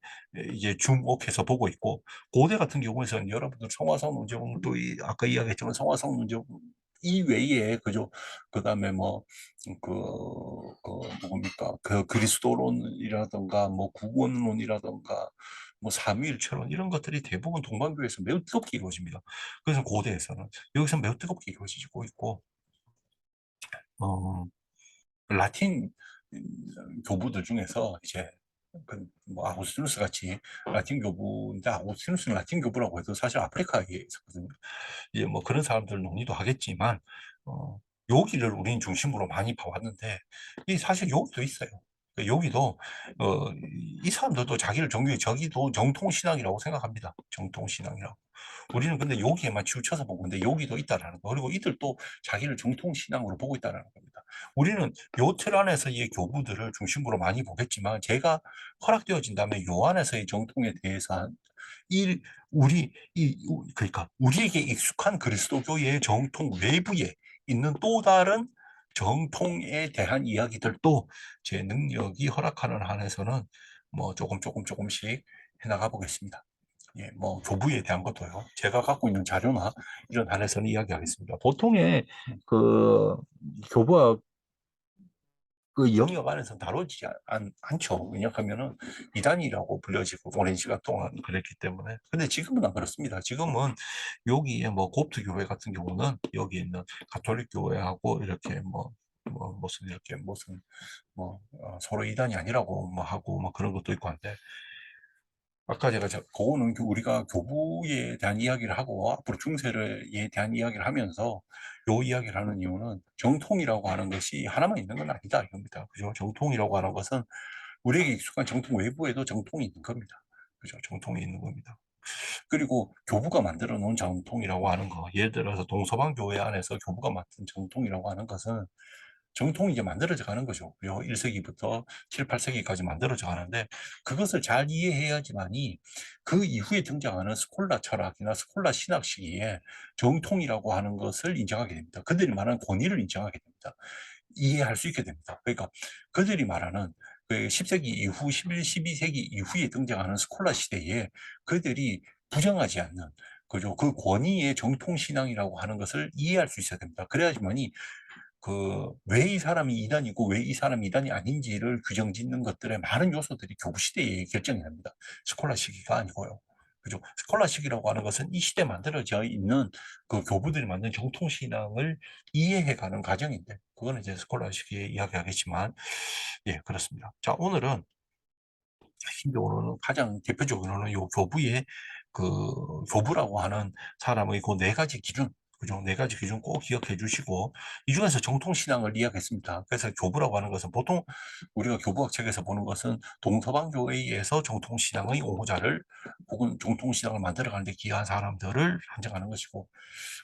이제 주목해서 보고 있고, 고대 같은 경우에서는 여러분들 성화상 논쟁도 아까 이야기했지만 성화상 논쟁 이외에, 그죠? 그다음에 뭐 뭡니까 그리스도론이라든가 뭐 구원론이라든가 뭐 삼위일체론, 이런 것들이 대부분 동방교회에서 매우 뜨겁게 이루어집니다. 그래서 고대에서는 여기서 매우 뜨겁게 이루어지고 있고, 어, 라틴 교부들 중에서 이제 뭐 아구스티누스 같이 라틴 교부인데, 아구스티누스는 라틴 교부라고 해도 사실 아프리카에 있었거든요. 이제 뭐 그런 사람들 논의도 하겠지만, 어, 여기를 우리는 중심으로 많이 봐왔는데, 이 사실 여기도 있어요. 여기도 이 사람들도 자기를 저기도 정통신앙이라고 생각합니다. 정통신앙이라고. 우리는 근데 여기에만 치우쳐서 보고 있는데 여기도 있다라는 거. 그리고 이들도 자기를 정통신앙으로 보고 있다라는 겁니다. 우리는 요 틀 안에서의 교부들을 중심으로 많이 보겠지만, 제가 허락되어진다면 요 안에서의 정통에 대해서 이 그러니까 우리에게 익숙한 그리스도교의 정통 외부에 있는 또 다른 정통에 대한 이야기들도 제 능력이 허락하는 한에서는 뭐 조금씩 해나가 보겠습니다. 예, 뭐 교부에 대한 것도요. 제가 갖고 있는 자료나 이런 한에서는 이야기하겠습니다. 보통의 그 교부학 그 영역 안에서 다루지 않죠. 왜냐하면은 이단이라고 불려지고 오랜 시간 동안 그랬기 때문에. 근데 지금은 안 그렇습니다. 지금은 여기에 뭐 곱트 교회 같은 경우는 여기 있는 가톨릭 교회하고 이렇게 무슨 이렇게 무슨 서로 이단이 아니라고 하고 그런 것도 있고 한데, 아까 제가 그거는 우리가 교부에 대한 이야기를 하고 앞으로 중세에 대한 이야기를 하면서 요 이야기를 하는 이유는 정통이라고 하는 것이 하나만 있는 건 아니다 이겁니다. 그죠? 정통이라고 하는 것은 우리에게 익숙한 정통 외부에도 정통이 있는 겁니다. 그죠? 정통이 있는 겁니다. 그리고 교부가 만들어 놓은 정통이라고 하는 거, 예를 들어서 동서방 교회 안에서 교부가 만든 정통이라고 하는 것은 정통이 이제 만들어져 가는 거죠. 1세기부터 7, 8세기까지 만들어져 가는데, 그것을 잘 이해해야지만이 그 이후에 등장하는 스콜라 철학이나 스콜라 신학 시기에 정통이라고 하는 것을 인정하게 됩니다. 그들이 말하는 권위를 인정하게 됩니다. 이해할 수 있게 됩니다. 그러니까 그들이 말하는 그 10세기 이후, 11, 12세기 이후에 등장하는 스콜라 시대에 그들이 부정하지 않는, 그죠? 그 권위의 정통신앙이라고 하는 것을 이해할 수 있어야 됩니다. 그래야지만이 왜 이 사람이 이단이고 왜 이 사람이 이단이 아닌지를 규정 짓는 것들의 많은 요소들이 교부 시대에 결정이 됩니다. 스콜라 시기가 아니고요. 그죠? 스콜라 시기라고 하는 것은 이 시대에 만들어져 있는 그 교부들이 만든 정통신앙을 이해해가는 과정인데, 그거는 이제 스콜라 시기에 이야기하겠지만, 예, 그렇습니다. 자, 오늘은 개인적으로는 가장 대표적으로는 요 교부의 그 교부라고 하는 사람의 그 네 가지 기준, 그죠? 네 가지 기준 꼭 기억해 주시고, 이 중에서 정통신앙을 이야기했습니다. 그래서 교부라고 하는 것은 보통 우리가 교부학 책에서 보는 것은 동서방교회에서 정통신앙의 옹호자를 혹은 정통신앙을 만들어가는 데 기여한 사람들을 한정하는 것이고,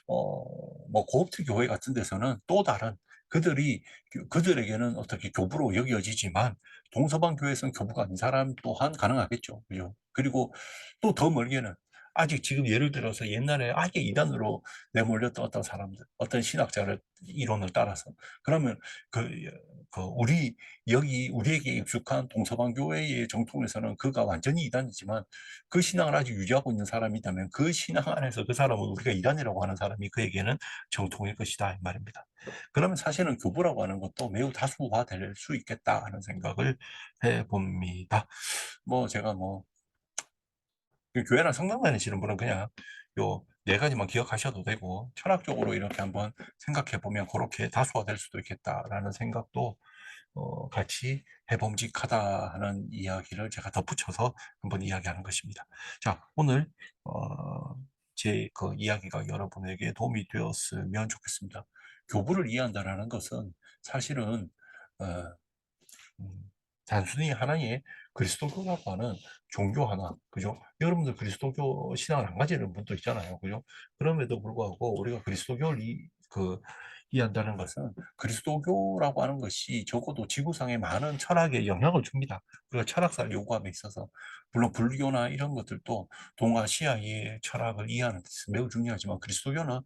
고업트 교회 같은 데서는 또 다른, 그들이 그들에게는 어떻게 교부로 여겨지지만 동서방 교회에서는 교부가 아닌 사람 또한 가능하겠죠. 그죠? 그리고 또 더 멀게는 아직 지금 예를 들어서 옛날에 아예 이단으로 내몰렸던 어떤 사람들, 어떤 신학자를 이론을 따라서, 그러면 그, 우리에게 익숙한 동서방 교회의 정통에서는 그가 완전히 이단이지만 그 신앙을 아직 유지하고 있는 사람이 있다면 그 신앙 안에서 그 사람은 우리가 이단이라고 하는 사람이 그에게는 정통일 것이다 이 말입니다. 그러면 사실은 교부라고 하는 것도 매우 다수화될 수 있겠다 하는 생각을 해봅니다. 제가 그 교회나 성당 다니시는 분은 그냥 요 네 가지만 기억하셔도 되고, 철학적으로 이렇게 한번 생각해 보면 그렇게 다수화될 수도 있겠다라는 생각도 같이 해봄직하다 하는 이야기를 제가 덧붙여서 한번 이야기하는 것입니다. 자, 오늘 제 그 이야기가 여러분에게 도움이 되었으면 좋겠습니다. 교부를 이해한다라는 것은 사실은 어, 음, 단순히 하나의 그리스도교라고 하는 종교 하나, 그죠? 여러분들 그리스도교 신앙을 안 가지는 분도 있잖아요, 그죠? 그럼에도 불구하고 우리가 그리스도교를 이해한다는 것은 그리스도교라고 하는 것이 적어도 지구상에 많은 철학에 영향을 줍니다. 우리가 철학사를 요구함에 있어서, 물론 불교나 이런 것들도 동아시아의 철학을 이해하는 데 있어서 매우 중요하지만, 그리스도교는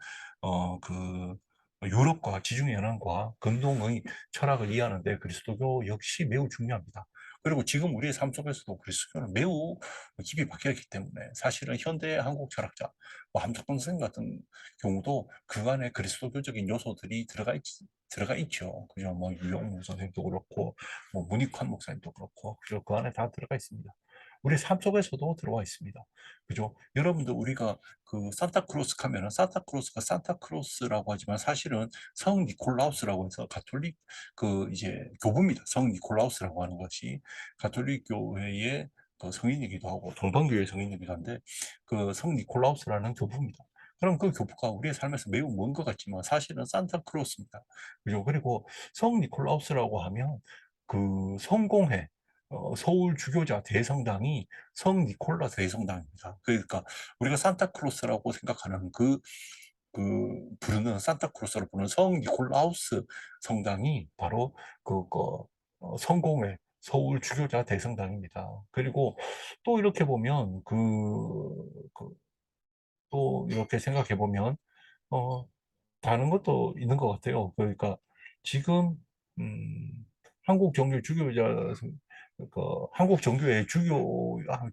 유럽과 지중해연안과 근동의 철학을 이해하는데 그리스도교 역시 매우 중요합니다. 그리고 지금 우리의 삶 속에서도 그리스도교는 매우 깊이 박혀있기 때문에 사실은 현대 한국 철학자, 함석동 선생님 같은 경우도 그 안에 그리스도교적인 요소들이 들어가 있죠. 그죠? 유영무 선생님도 그렇고, 문익환 목사님도 그렇고, 그리고 그 안에 다 들어가 있습니다. 우리 삶 속에서도 들어와 있습니다. 그죠? 여러분들 우리가 산타크로스 가면은 산타크로스가 산타크로스라고 하지만 사실은 성 니콜라우스라고 해서 가톨릭 이제 교부입니다. 성 니콜라우스라고 하는 것이 가톨릭 교회의 성인이기도 하고 동방교회 성인이기도 한데, 그 성 니콜라우스라는 교부입니다. 그럼 그 교부가 우리의 삶에서 매우 먼 것 같지만 사실은 산타크로스입니다. 그죠? 그리고 성 니콜라우스라고 하면 성공회 서울 주교자 대성당이 성 니콜라 대성당입니다. 그러니까 우리가 산타크로스라고 생각하는 부르는 산타크로스로 부르는 성 니콜라우스 성당이 바로 성공회 서울 주교자 대성당입니다. 그리고 또 이렇게 보면 또 이렇게 생각해 보면 어, 다른 것도 있는 것 같아요. 그러니까 지금 음, 한국 정교 주교자 한국 정교회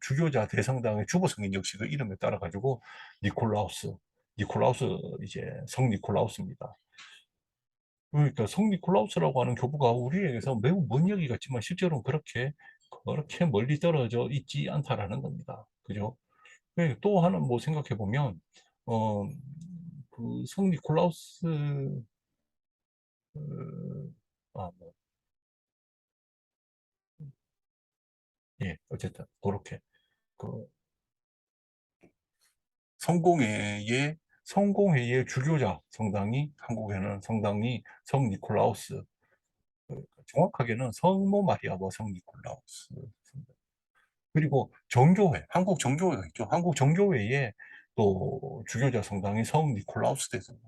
주교자 대성당의 주보성인 역시 그 이름에 따라 가지고 니콜라우스 이제 성 니콜라우스입니다. 그러니까 성 니콜라우스라고 하는 교부가 우리에게서 매우 먼 얘기 같지만 실제로는 그렇게 멀리 떨어져 있지 않다라는 겁니다. 그죠? 또 하나 뭐 생각해 보면, 어, 그 성 니콜라우스, 뭐, 예, 어쨌든, 그렇게. 그 성공회의, 성공회의 주교자 성당이, 한국에는 성당이 성 니콜라우스, 정확하게는 성모 마리아와 성 니콜라우스. 그리고 정교회, 한국 정교회가 있죠. 한국 정교회에 또 주교자 성당이 성 니콜라우스 대성당,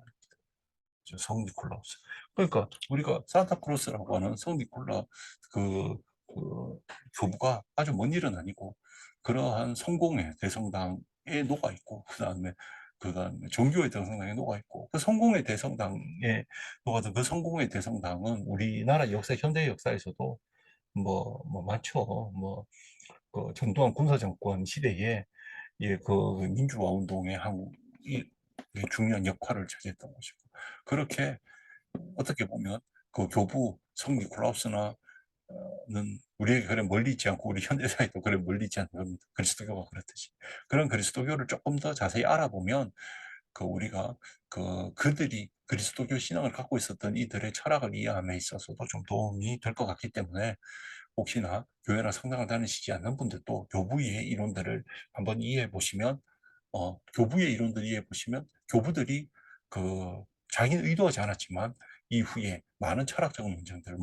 성 니콜라우스. 그러니까 우리가 산타크로스라고 하는 성 니콜라 그, 그 교부가 아주 먼 일은 아니고 그러한 성공회 대성당에 녹아 있고 그다음에 정교회 대성당에 녹아 있고 그 성공회 대성당에 녹아서 그 성공회 대성당은 우리나라 역사 현대 역사에서도 뭐 많죠. 그 전두환 군사정권 시대에 그 민주화 운동의 한국이 중요한 역할을 차지했던 것이고 그렇게 어떻게 보면 그 교부 성 니콜라우스나 는 우리에게 그래 멀리 있지 않고 우리 현대사에도 그래 멀리 있지 않는 겁니다. 그리스도교가 그렇듯이 그런 그리스도교를 조금 더 자세히 알아보면 우리가 그들이 그리스도교 신앙을 갖고 있었던 이들의 철학을 이해함에 있어서도 좀 도움이 될 것 같기 때문에 혹시나 교회나 성당을 다니시지 않는 분들도 교부의 이론들을 한번 이해해 보시면 교부의 이론들 이해해 보시면 교부들이 그 자기는 의도하지 않았지만 이후에 많은 철학적 논쟁들,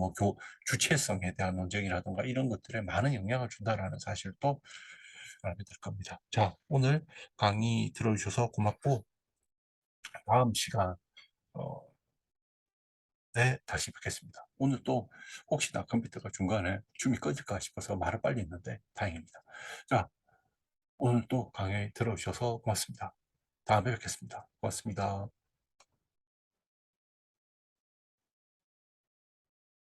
주체성에 대한 논쟁이라든가 이런 것들에 많은 영향을 준다라는 사실도 알게 될 겁니다. 자, 오늘 강의 들어주셔서 고맙고 다음 시간 어, 네, 다시 뵙겠습니다. 오늘 또 혹시나 컴퓨터가 중간에 줌이 꺼질까 싶어서 말을 빨리 했는데 다행입니다. 자, 오늘 또 강의 들어주셔서 고맙습니다. 다음에 뵙겠습니다. 고맙습니다.